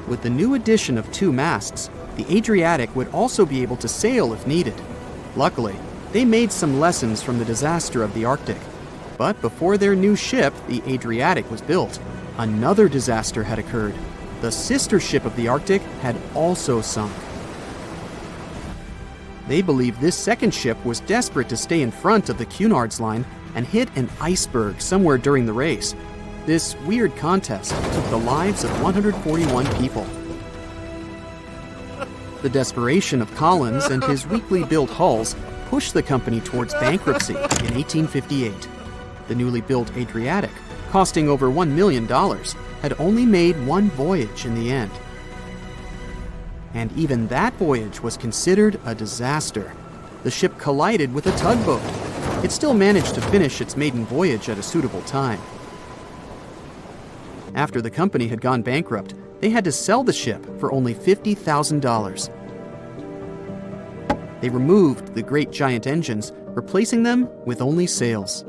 With the new addition of 2 masts, the Adriatic would also be able to sail if needed. Luckily, they made some lessons from the disaster of the Arctic. But before their new ship, the Adriatic, was built, another disaster had occurred. The sister ship of the Arctic had also sunk. They believed this second ship was desperate to stay in front of the Cunard's line and hit an iceberg somewhere during the race. This weird contest took the lives of 141 people. The desperation of Collins and his weakly built hulls pushed the company towards bankruptcy in 1858. The newly built Adriatic, costing over $1 million, had only made 1 voyage in the end. And even that voyage was considered a disaster. The ship collided with a tugboat. It still managed to finish its maiden voyage at a suitable time. After the company had gone bankrupt, they had to sell the ship for only $50,000. They removed the great giant engines, replacing them with only sails.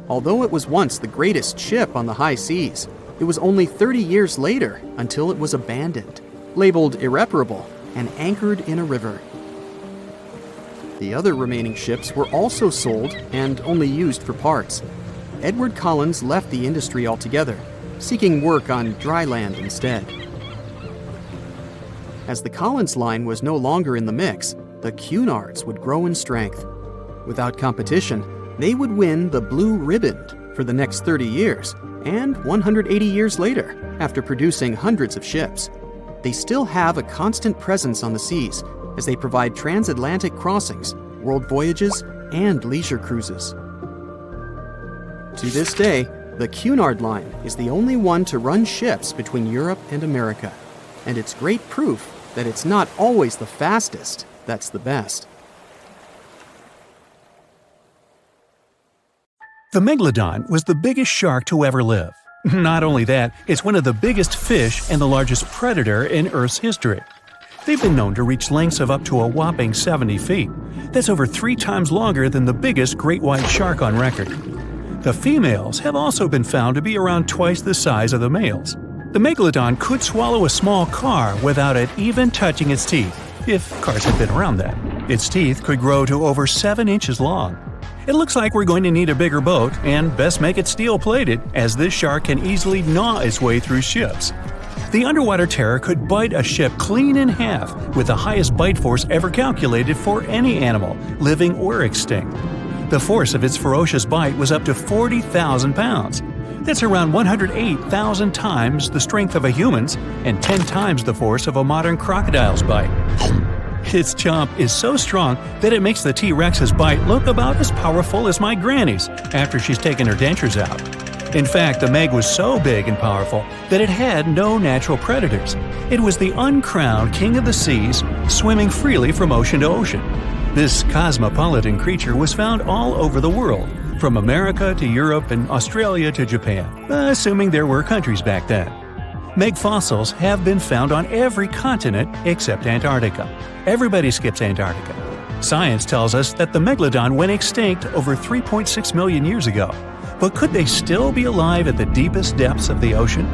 Although it was once the greatest ship on the high seas, it was only 30 years later until it was abandoned, labeled irreparable, and anchored in a river. The other remaining ships were also sold and only used for parts. Edward Collins left the industry altogether, seeking work on dry land instead. As the Collins line was no longer in the mix, the Cunards would grow in strength. Without competition, they would win the Blue Ribbon for the next 30 years, and 180 years later, after producing hundreds of ships. They still have a constant presence on the seas as they provide transatlantic crossings, world voyages, and leisure cruises. To this day, the Cunard line is the only one to run ships between Europe and America, and it's great proof that it's not always the fastest that's the best. The Megalodon was the biggest shark to ever live. Not only that, it's one of the biggest fish and the largest predator in Earth's history. They've been known to reach lengths of up to a whopping 70 feet. That's over 3 times longer than the biggest great white shark on record. The females have also been found to be around twice the size of the males. The Megalodon could swallow a small car without it even touching its teeth, if cars had been around then. Its teeth could grow to over 7 inches long. It looks like we're going to need a bigger boat, and best make it steel-plated, as this shark can easily gnaw its way through ships. The underwater terror could bite a ship clean in half, with the highest bite force ever calculated for any animal, living or extinct. The force of its ferocious bite was up to 40,000 pounds. That's around 108,000 times the strength of a human's and 10 times the force of a modern crocodile's bite. Its chomp is so strong that it makes the T-Rex's bite look about as powerful as my granny's after she's taken her dentures out. In fact, the Meg was so big and powerful that it had no natural predators. It was the uncrowned king of the seas, swimming freely from ocean to ocean. This cosmopolitan creature was found all over the world, from America to Europe and Australia to Japan, assuming there were countries back then. Meg fossils have been found on every continent except Antarctica. Everybody skips Antarctica. Science tells us that the Megalodon went extinct over 3.6 million years ago. But could they still be alive at the deepest depths of the ocean?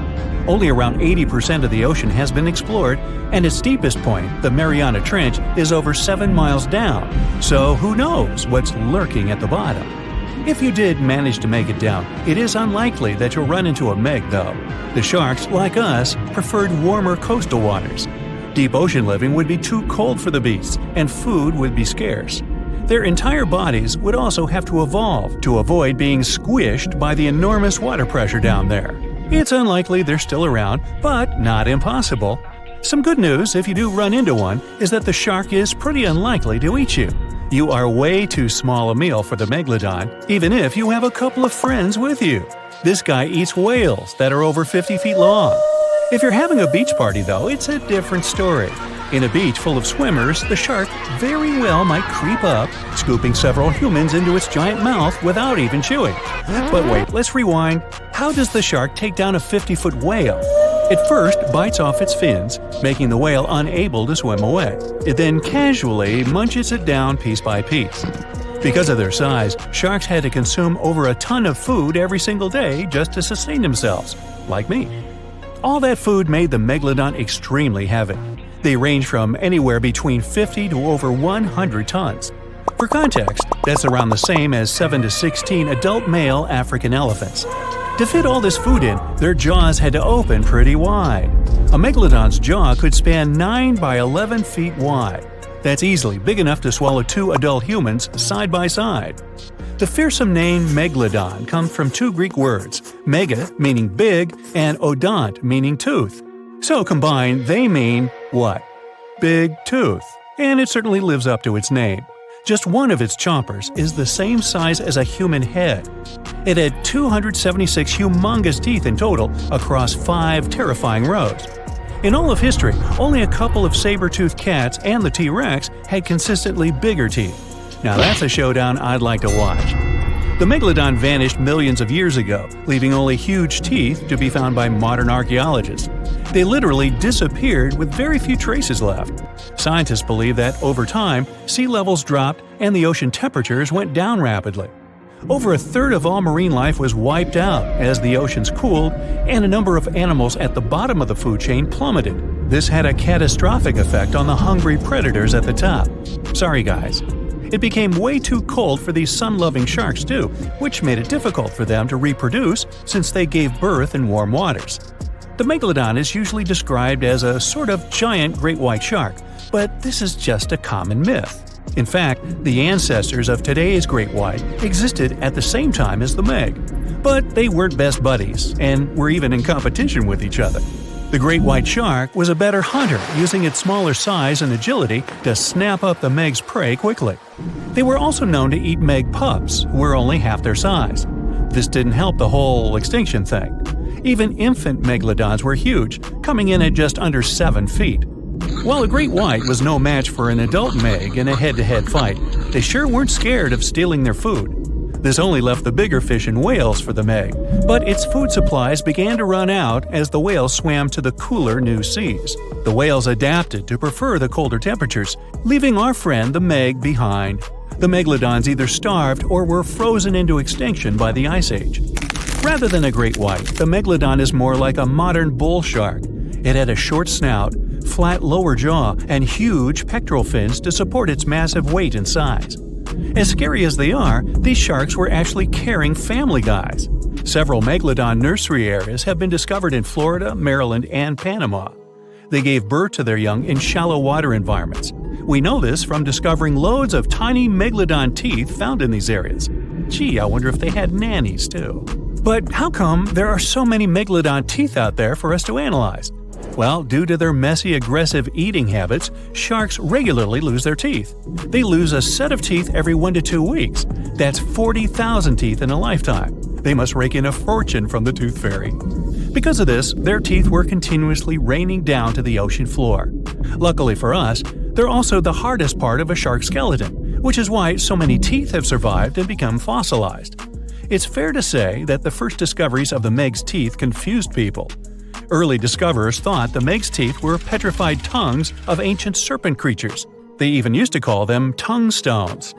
Only around 80% of the ocean has been explored, and its deepest point, the Mariana Trench, is over 7 miles down. So who knows what's lurking at the bottom? If you did manage to make it down, it is unlikely that you'll run into a Meg, though. The sharks, like us, preferred warmer coastal waters. Deep ocean living would be too cold for the beasts, and food would be scarce. Their entire bodies would also have to evolve to avoid being squished by the enormous water pressure down there. It's unlikely they're still around, but not impossible. Some good news, if you do run into one, is that the shark is pretty unlikely to eat you. You are way too small a meal for the Megalodon, even if you have a couple of friends with you. This guy eats whales that are over 50 feet long. If you're having a beach party, though, it's a different story. In a beach full of swimmers, the shark very well might creep up, scooping several humans into its giant mouth without even chewing. But wait, let's rewind. How does the shark take down a 50-foot whale? It first bites off its fins, making the whale unable to swim away. It then casually munches it down piece by piece. Because of their size, sharks had to consume over a ton of food every single day just to sustain themselves, like me. All that food made the Megalodon extremely heavy. They range from anywhere between 50 to over 100 tons. For context, that's around the same as 7 to 16 adult male African elephants. To fit all this food in, their jaws had to open pretty wide. A Megalodon's jaw could span 9 by 11 feet wide. That's easily big enough to swallow 2 adult humans side by side. The fearsome name Megalodon comes from 2 Greek words, mega meaning big and odont meaning tooth. So combined, they mean what? Big tooth. And it certainly lives up to its name. Just one of its chompers is the same size as a human head. It had 276 humongous teeth in total across 5 terrifying rows. In all of history, only a couple of saber-toothed cats and the T-Rex had consistently bigger teeth. Now that's a showdown I'd like to watch. The Megalodon vanished millions of years ago, leaving only huge teeth to be found by modern archaeologists. They literally disappeared with very few traces left. Scientists believe that over time, sea levels dropped and the ocean temperatures went down rapidly. Over a third of all marine life was wiped out as the oceans cooled, and a number of animals at the bottom of the food chain plummeted. This had a catastrophic effect on the hungry predators at the top. Sorry guys. It became way too cold for these sun-loving sharks too, which made it difficult for them to reproduce since they gave birth in warm waters. The Megalodon is usually described as a sort of giant great white shark, but this is just a common myth. In fact, the ancestors of today's great white existed at the same time as the Meg. But they weren't best buddies, and were even in competition with each other. The great white shark was a better hunter, using its smaller size and agility to snap up the Meg's prey quickly. They were also known to eat Meg pups, who were only half their size. This didn't help the whole extinction thing. Even infant Megalodons were huge, coming in at just under 7 feet. While a great white was no match for an adult Meg in a head-to-head fight, they sure weren't scared of stealing their food. This only left the bigger fish and whales for the Meg, but its food supplies began to run out as the whales swam to the cooler new seas. The whales adapted to prefer the colder temperatures, leaving our friend the Meg behind. The Megalodons either starved or were frozen into extinction by the Ice Age. Rather than a great white, the Megalodon is more like a modern bull shark. It had a short snout, flat lower jaw, and huge pectoral fins to support its massive weight and size. As scary as they are, these sharks were actually caring family guys. Several Megalodon nursery areas have been discovered in Florida, Maryland, and Panama. They gave birth to their young in shallow water environments. We know this from discovering loads of tiny Megalodon teeth found in these areas. Gee, I wonder if they had nannies too. But how come there are so many Megalodon teeth out there for us to analyze? Well, due to their messy, aggressive eating habits, sharks regularly lose their teeth. They lose a set of teeth every 1 to 2 weeks. That's 40,000 teeth in a lifetime. They must rake in a fortune from the tooth fairy. Because of this, their teeth were continuously raining down to the ocean floor. Luckily for us, they're also the hardest part of a shark skeleton, which is why so many teeth have survived and become fossilized. It's fair to say that the first discoveries of the Meg's teeth confused people. Early discoverers thought the Meg's teeth were petrified tongues of ancient serpent creatures. They even used to call them tongue stones.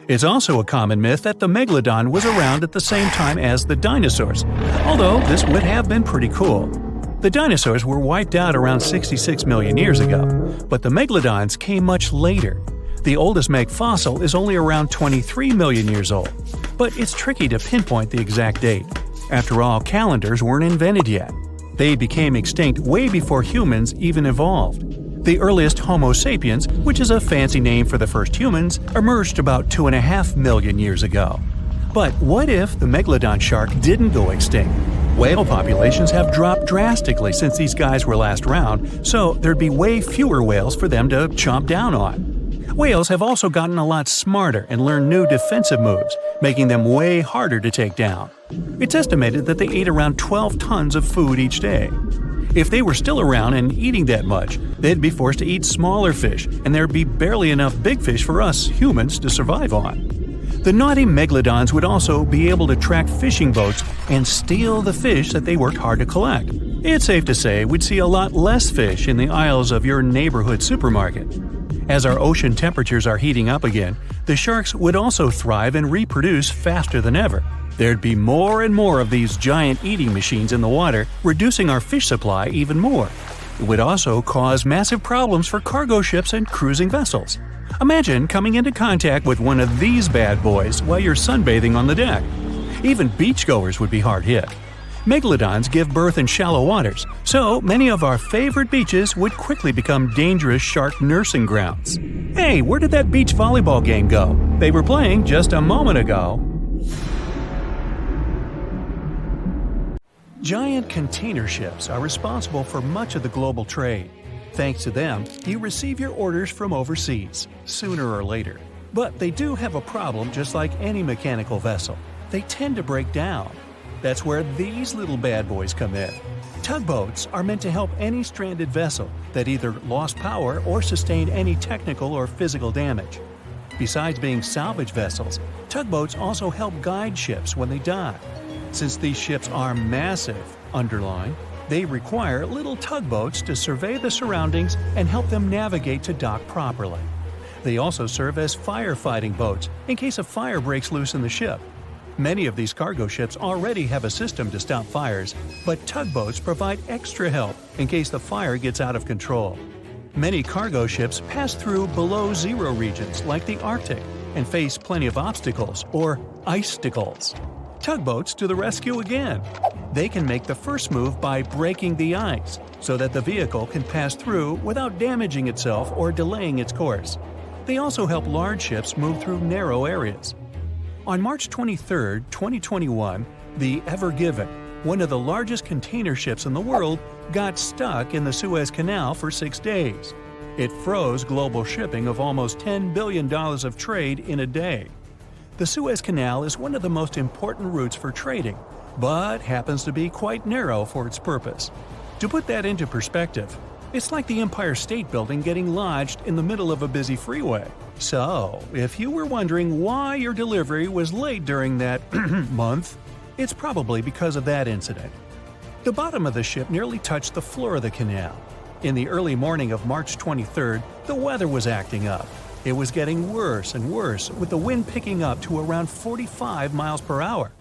It's also a common myth that the Megalodon was around at the same time as the dinosaurs, although this would have been pretty cool. The dinosaurs were wiped out around 66 million years ago, but the Megalodons came much later. The oldest Meg fossil is only around 23 million years old, but it's tricky to pinpoint the exact date. After all, calendars weren't invented yet. They became extinct way before humans even evolved. The earliest Homo sapiens, which is a fancy name for the first humans, emerged about 2.5 million years ago. But what if the Megalodon shark didn't go extinct? Whale populations have dropped drastically since these guys were last around, so there'd be way fewer whales for them to chomp down on. Whales have also gotten a lot smarter and learned new defensive moves, making them way harder to take down. It's estimated that they ate around 12 tons of food each day. If they were still around and eating that much, they'd be forced to eat smaller fish, and there'd be barely enough big fish for us humans to survive on. The naughty Megalodons would also be able to track fishing boats and steal the fish that they worked hard to collect. It's safe to say we'd see a lot less fish in the aisles of your neighborhood supermarket. As our ocean temperatures are heating up again, the sharks would also thrive and reproduce faster than ever. There'd be more and more of these giant eating machines in the water, reducing our fish supply even more. It would also cause massive problems for cargo ships and cruising vessels. Imagine coming into contact with one of these bad boys while you're sunbathing on the deck. Even beachgoers would be hard hit. Megalodons give birth in shallow waters, so many of our favorite beaches would quickly become dangerous shark nursing grounds. Hey, where did that beach volleyball game go? They were playing just a moment ago. Giant container ships are responsible for much of the global trade. Thanks to them, you receive your orders from overseas, sooner or later. But they do have a problem just like any mechanical vessel. They tend to break down. That's where these little bad boys come in. Tugboats are meant to help any stranded vessel that either lost power or sustained any technical or physical damage. Besides being salvage vessels, tugboats also help guide ships when they dock. Since these ships are massive, underline, they require little tugboats to survey the surroundings and help them navigate to dock properly. They also serve as firefighting boats in case a fire breaks loose in the ship. Many of these cargo ships already have a system to stop fires, but tugboats provide extra help in case the fire gets out of control. Many cargo ships pass through below-zero regions like the Arctic and face plenty of obstacles, or icicles. Tugboats to the rescue again. They can make the first move by breaking the ice so that the vehicle can pass through without damaging itself or delaying its course. They also help large ships move through narrow areas. On March 23, 2021, the Ever Given, one of the largest container ships in the world, got stuck in the Suez Canal for 6 days. It froze global shipping of almost $10 billion of trade in a day. The Suez Canal is one of the most important routes for trading, but happens to be quite narrow for its purpose. To put that into perspective, it's like the Empire State Building getting lodged in the middle of a busy freeway. So, if you were wondering why your delivery was late during that month, it's probably because of that incident. The bottom of the ship nearly touched the floor of the canal. In the early morning of March 23rd, the weather was acting up. It was getting worse and worse, with the wind picking up to around 45 miles per hour.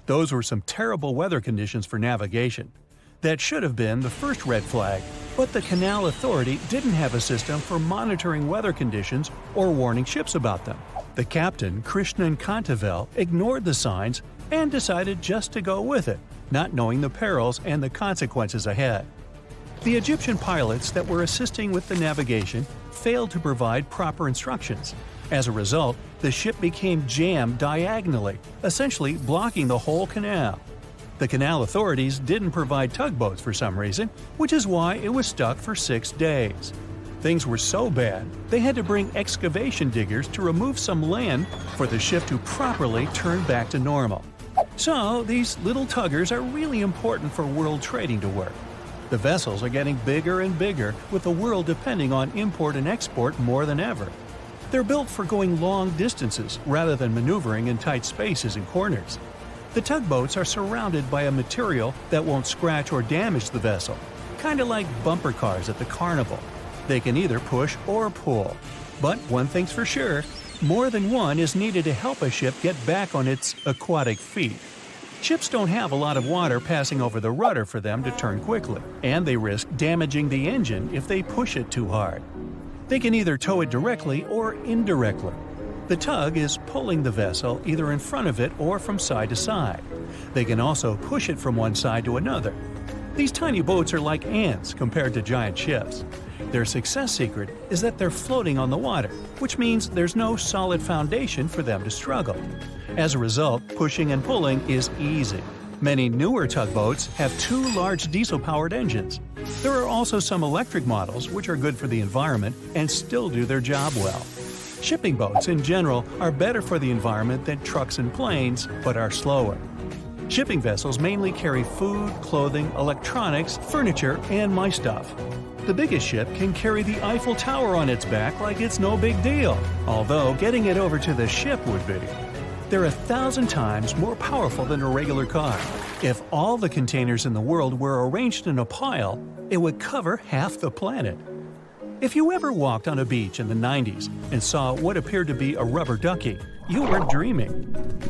Those were some terrible weather conditions for navigation. That should have been the first red flag, but the Canal Authority didn't have a system for monitoring weather conditions or warning ships about them. The captain, Krishnan Kantavel, ignored the signs and decided just to go with it, not knowing the perils and the consequences ahead. The Egyptian pilots that were assisting with the navigation failed to provide proper instructions. As a result, the ship became jammed diagonally, essentially blocking the whole canal. The canal authorities didn't provide tugboats for some reason, which is why it was stuck for 6 days. Things were so bad, they had to bring excavation diggers to remove some land for the ship to properly turn back to normal. So, these little tuggers are really important for world trading to work. The vessels are getting bigger and bigger, with the world depending on import and export more than ever. They're built for going long distances rather than maneuvering in tight spaces and corners. The tugboats are surrounded by a material that won't scratch or damage the vessel, kind of like bumper cars at the carnival. They can either push or pull. But one thing's for sure, more than one is needed to help a ship get back on its aquatic feet. Ships don't have a lot of water passing over the rudder for them to turn quickly, and they risk damaging the engine if they push it too hard. They can either tow it directly or indirectly. The tug is pulling the vessel either in front of it or from side to side. They can also push it from one side to another. These tiny boats are like ants compared to giant ships. Their success secret is that they're floating on the water, which means there's no solid foundation for them to struggle. As a result, pushing and pulling is easy. Many newer tugboats have 2 large diesel-powered engines. There are also some electric models which are good for the environment and still do their job well. Shipping boats in general are better for the environment than trucks and planes, but are slower. Shipping vessels mainly carry food, clothing, electronics, furniture, and my stuff. The biggest ship can carry the Eiffel Tower on its back like it's no big deal, although getting it over to the ship would be. They're 1,000 times more powerful than a regular car. If all the containers in the world were arranged in a pile, it would cover half the planet. If you ever walked on a beach in the 90s and saw what appeared to be a rubber ducky, you weren't dreaming.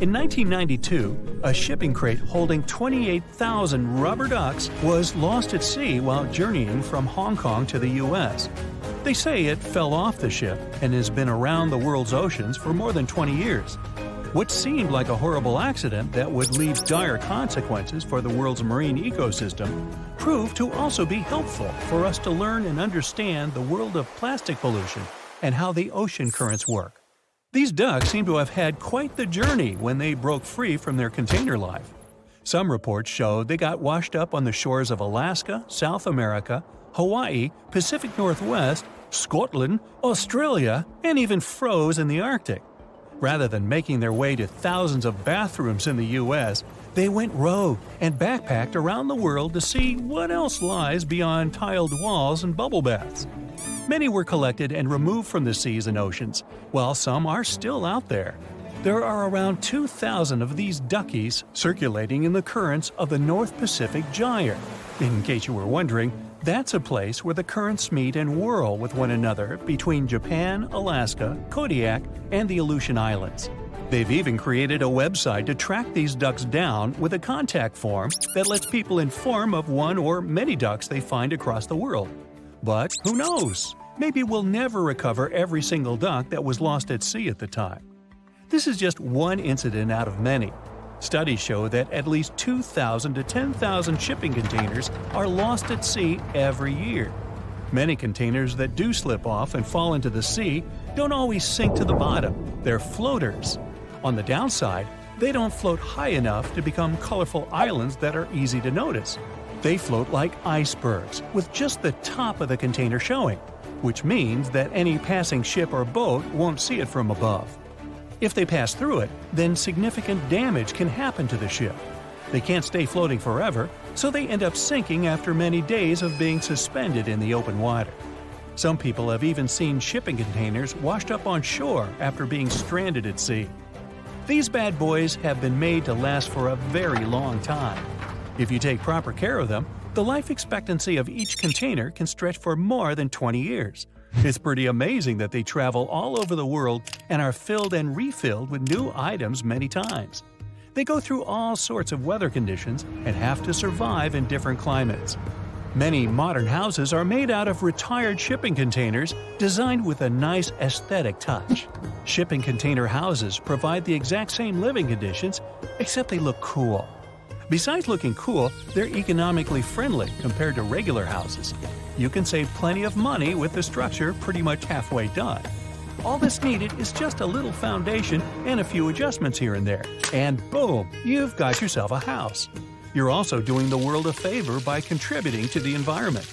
In 1992, a shipping crate holding 28,000 rubber ducks was lost at sea while journeying from Hong Kong to the U.S. They say it fell off the ship and has been around the world's oceans for more than 20 years. What seemed like a horrible accident that would leave dire consequences for the world's marine ecosystem proved to also be helpful for us to learn and understand the world of plastic pollution and how the ocean currents work. These ducks seem to have had quite the journey when they broke free from their container life. Some reports show they got washed up on the shores of Alaska, South America, Hawaii, Pacific Northwest, Scotland, Australia, and even froze in the Arctic. Rather than making their way to thousands of bathrooms in the U.S., they went rogue and backpacked around the world to see what else lies beyond tiled walls and bubble baths. Many were collected and removed from the seas and oceans, while some are still out there. There are around 2,000 of these duckies circulating in the currents of the North Pacific Gyre. In case you were wondering, that's a place where the currents meet and whirl with one another between Japan, Alaska, Kodiak, and the Aleutian Islands. They've even created a website to track these ducks down with a contact form that lets people inform of one or many ducks they find across the world. But who knows? Maybe we'll never recover every single duck that was lost at sea at the time. This is just one incident out of many. Studies show that at least 2,000 to 10,000 shipping containers are lost at sea every year. Many containers that do slip off and fall into the sea don't always sink to the bottom. They're floaters. On the downside, they don't float high enough to become colorful islands that are easy to notice. They float like icebergs, with just the top of the container showing, which means that any passing ship or boat won't see it from above. If they pass through it, then significant damage can happen to the ship. They can't stay floating forever, so they end up sinking after many days of being suspended in the open water. Some people have even seen shipping containers washed up on shore after being stranded at sea. These bad boys have been made to last for a very long time. If you take proper care of them, the life expectancy of each container can stretch for more than 20 years. It's pretty amazing that they travel all over the world and are filled and refilled with new items many times. They go through all sorts of weather conditions and have to survive in different climates. Many modern houses are made out of retired shipping containers designed with a nice aesthetic touch. Shipping container houses provide the exact same living conditions, except they look cool. Besides looking cool, they're economically friendly compared to regular houses. You can save plenty of money with the structure pretty much halfway done. All that's needed is just a little foundation and a few adjustments here and there, and boom, you've got yourself a house. You're also doing the world a favor by contributing to the environment.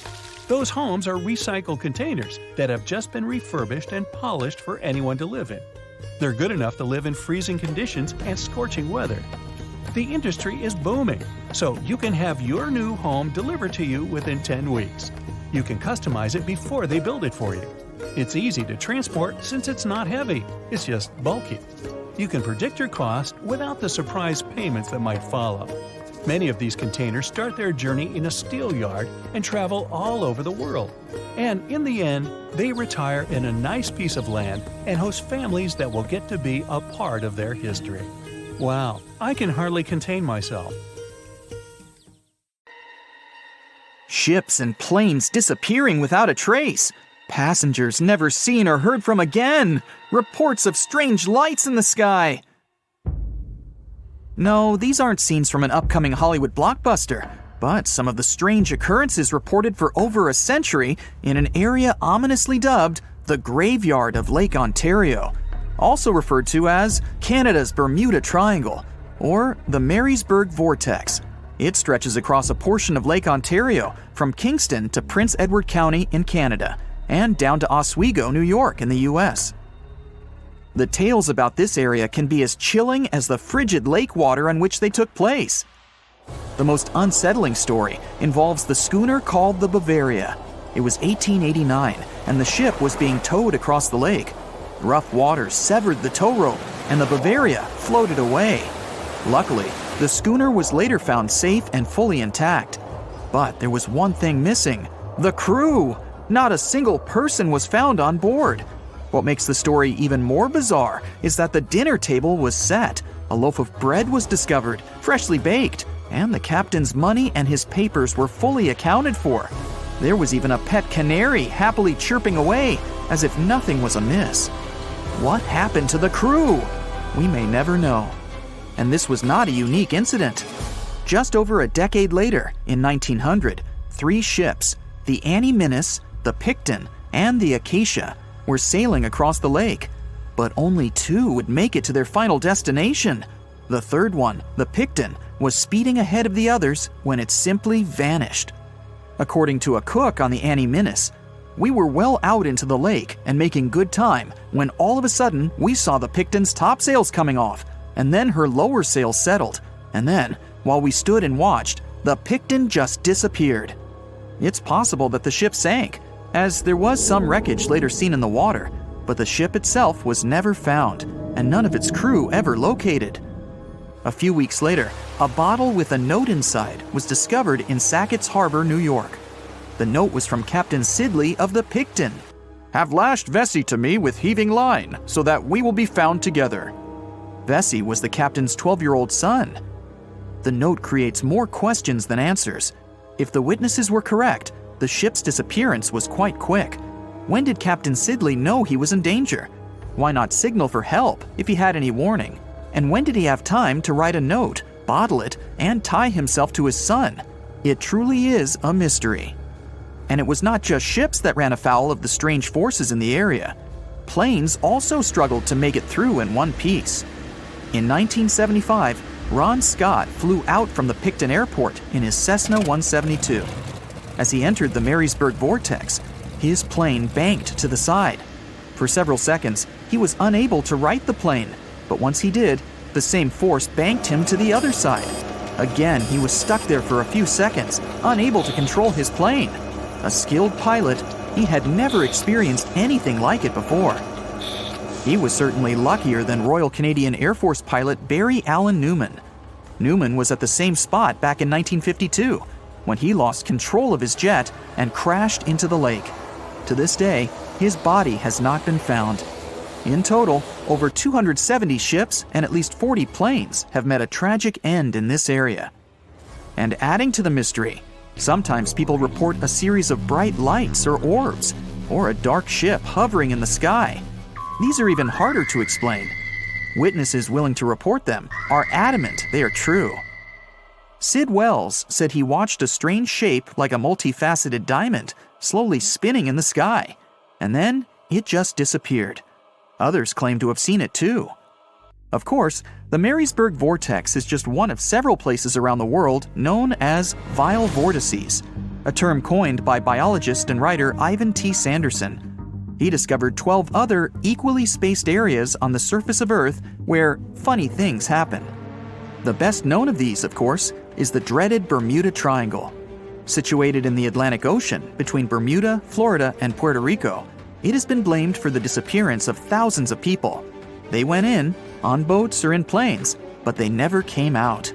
Those homes are recycled containers that have just been refurbished and polished for anyone to live in. They're good enough to live in freezing conditions and scorching weather. The industry is booming, so you can have your new home delivered to you within 10 weeks. You can customize it before they build it for you. It's easy to transport since it's not heavy, it's just bulky. You can predict your cost without the surprise payments that might follow. Many of these containers start their journey in a steel yard and travel all over the world. And in the end, they retire in a nice piece of land and host families that will get to be a part of their history. Wow, I can hardly contain myself. Ships and planes disappearing without a trace. Passengers never seen or heard from again. Reports of strange lights in the sky. No, these aren't scenes from an upcoming Hollywood blockbuster, but some of the strange occurrences reported for over a century in an area ominously dubbed the Graveyard of Lake Ontario, also referred to as Canada's Bermuda Triangle, or the Marysburg Vortex. It stretches across a portion of Lake Ontario from Kingston to Prince Edward County in Canada, and down to Oswego, New York in the US. The tales about this area can be as chilling as the frigid lake water on which they took place. The most unsettling story involves the schooner called the Bavaria. It was 1889, and the ship was being towed across the lake. Rough waters severed the tow rope, and the Bavaria floated away. Luckily, the schooner was later found safe and fully intact. But there was one thing missing: the crew! Not a single person was found on board. What makes the story even more bizarre is that the dinner table was set, a loaf of bread was discovered, freshly baked, and the captain's money and his papers were fully accounted for. There was even a pet canary happily chirping away as if nothing was amiss. What happened to the crew? We may never know. And this was not a unique incident. Just over a decade later, in 1900, 3 ships, the Annie Minnis, the Picton, and the Acacia, were sailing across the lake. But only 2 would make it to their final destination. The third one, the Picton, was speeding ahead of the others when it simply vanished. According to a cook on the Annie Minnis, "We were well out into the lake and making good time when all of a sudden we saw the Picton's topsails coming off, and then her lower sails settled, and then, while we stood and watched, the Picton just disappeared." It's possible that the ship sank, as there was some wreckage later seen in the water, but the ship itself was never found, and none of its crew ever located. A few weeks later, a bottle with a note inside was discovered in Sackett's Harbor, New York. The note was from Captain Sidley of the Picton. "Have lashed Vesey to me with heaving line, so that we will be found together." Vesey was the captain's 12-year-old son. The note creates more questions than answers. If the witnesses were correct, the ship's disappearance was quite quick. When did Captain Sidley know he was in danger? Why not signal for help if he had any warning? And when did he have time to write a note, bottle it, and tie himself to his son? It truly is a mystery. And it was not just ships that ran afoul of the strange forces in the area. Planes also struggled to make it through in one piece. In 1975, Ron Scott flew out from the Picton Airport in his Cessna 172. As he entered the Marysburg Vortex, his plane banked to the side. For several seconds, he was unable to right the plane, but once he did, the same force banked him to the other side. Again, he was stuck there for a few seconds, unable to control his plane. A skilled pilot, he had never experienced anything like it before. He was certainly luckier than Royal Canadian Air Force pilot Barry Allen Newman. Newman was at the same spot back in 1952, when he lost control of his jet and crashed into the lake. To this day, his body has not been found. In total, over 270 ships and at least 40 planes have met a tragic end in this area. And adding to the mystery, sometimes people report a series of bright lights or orbs, or a dark ship hovering in the sky. These are even harder to explain. Witnesses willing to report them are adamant they are true. Sid Wells said he watched a strange shape like a multifaceted diamond slowly spinning in the sky, and then it just disappeared. Others claim to have seen it too. Of course, the Marysburg Vortex is just one of several places around the world known as vile vortices, a term coined by biologist and writer Ivan T. Sanderson. He discovered 12 other equally spaced areas on the surface of Earth where funny things happen. The best known of these, of course, is the dreaded Bermuda Triangle. Situated in the Atlantic Ocean between Bermuda, Florida, and Puerto Rico, it has been blamed for the disappearance of thousands of people. They went in, on boats or in planes, but they never came out.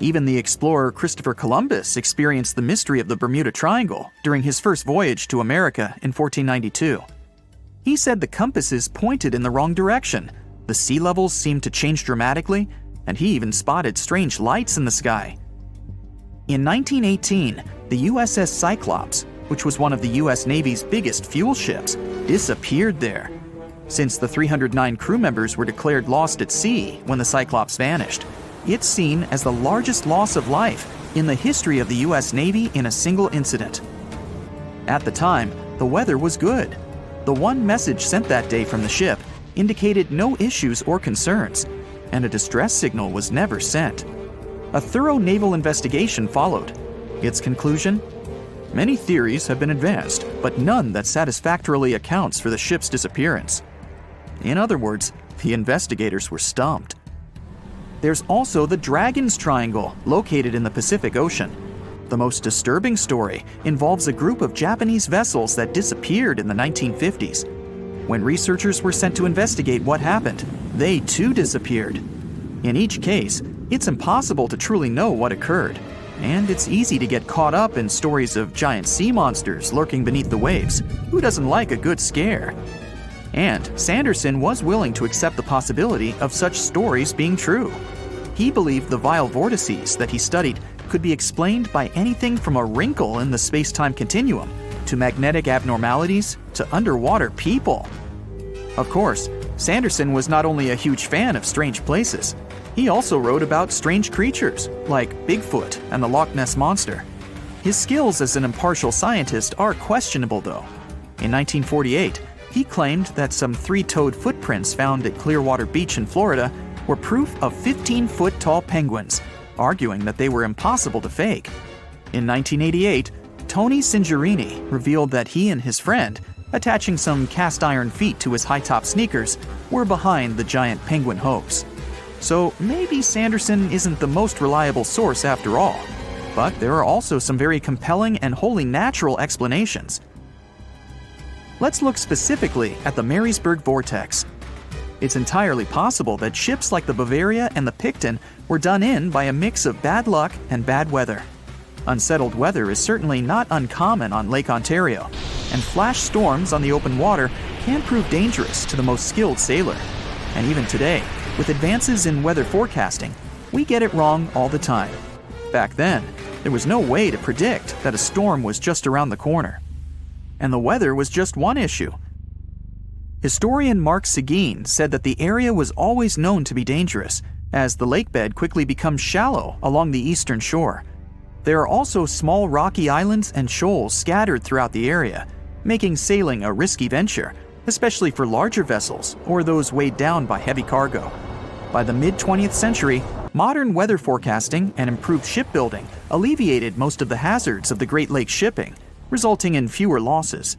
Even the explorer Christopher Columbus experienced the mystery of the Bermuda Triangle during his first voyage to America in 1492. He said the compasses pointed in the wrong direction, the sea levels seemed to change dramatically, and he even spotted strange lights in the sky. In 1918, the USS Cyclops, which was one of the US Navy's biggest fuel ships, disappeared there. Since the 309 crew members were declared lost at sea when the Cyclops vanished, it's seen as the largest loss of life in the history of the US Navy in a single incident. At the time, the weather was good. The one message sent that day from the ship indicated no issues or concerns, and a distress signal was never sent. A thorough naval investigation followed. Its conclusion? Many theories have been advanced, but none that satisfactorily accounts for the ship's disappearance. In other words, the investigators were stumped. There's also the Dragon's Triangle, located in the Pacific Ocean. The most disturbing story involves a group of Japanese vessels that disappeared in the 1950s. When researchers were sent to investigate what happened, they too disappeared. In each case, it's impossible to truly know what occurred, and it's easy to get caught up in stories of giant sea monsters lurking beneath the waves. Who doesn't like a good scare? And Sanderson was willing to accept the possibility of such stories being true. He believed the vile vortices that he studied could be explained by anything from a wrinkle in the space-time continuum to magnetic abnormalities to underwater people. Of course, Sanderson was not only a huge fan of strange places, he also wrote about strange creatures like Bigfoot and the Loch Ness Monster. His skills as an impartial scientist are questionable though. In 1948, he claimed that some 3-toed footprints found at Clearwater Beach in Florida were proof of 15-foot-tall penguins, arguing that they were impossible to fake. In 1988, Tony Singerini revealed that he and his friend, attaching some cast-iron feet to his high-top sneakers, were behind the giant penguin hoax. So maybe Sanderson isn't the most reliable source after all, but there are also some very compelling and wholly natural explanations. Let's look specifically at the Marysburg Vortex. It's entirely possible that ships like the Bavaria and the Picton were done in by a mix of bad luck and bad weather. Unsettled weather is certainly not uncommon on Lake Ontario, and flash storms on the open water can prove dangerous to the most skilled sailor. And even today, with advances in weather forecasting, we get it wrong all the time. Back then, there was no way to predict that a storm was just around the corner. And the weather was just one issue. Historian Mark Seguin said that the area was always known to be dangerous, as the lake bed quickly becomes shallow along the eastern shore. There are also small rocky islands and shoals scattered throughout the area, making sailing a risky venture, especially for larger vessels or those weighed down by heavy cargo. By the mid-20th century, modern weather forecasting and improved shipbuilding alleviated most of the hazards of the Great Lakes shipping, resulting in fewer losses.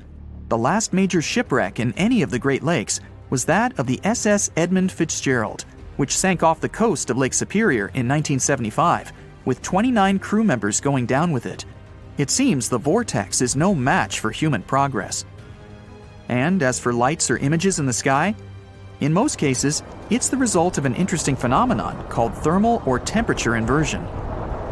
The last major shipwreck in any of the Great Lakes was that of the SS Edmund Fitzgerald, which sank off the coast of Lake Superior in 1975, with 29 crew members going down with it. It seems the vortex is no match for human progress. And as for lights or images in the sky, in most cases, it's the result of an interesting phenomenon called thermal or temperature inversion.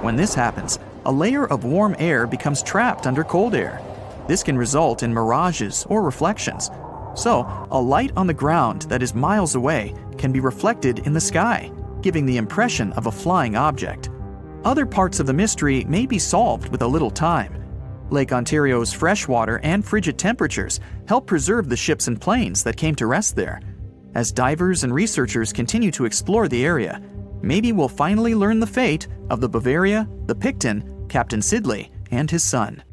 When this happens, a layer of warm air becomes trapped under cold air. This can result in mirages or reflections. So, a light on the ground that is miles away can be reflected in the sky, giving the impression of a flying object. Other parts of the mystery may be solved with a little time. Lake Ontario's freshwater and frigid temperatures help preserve the ships and planes that came to rest there. As divers and researchers continue to explore the area, maybe we'll finally learn the fate of the Bavaria, the Picton, Captain Sidley, and his son.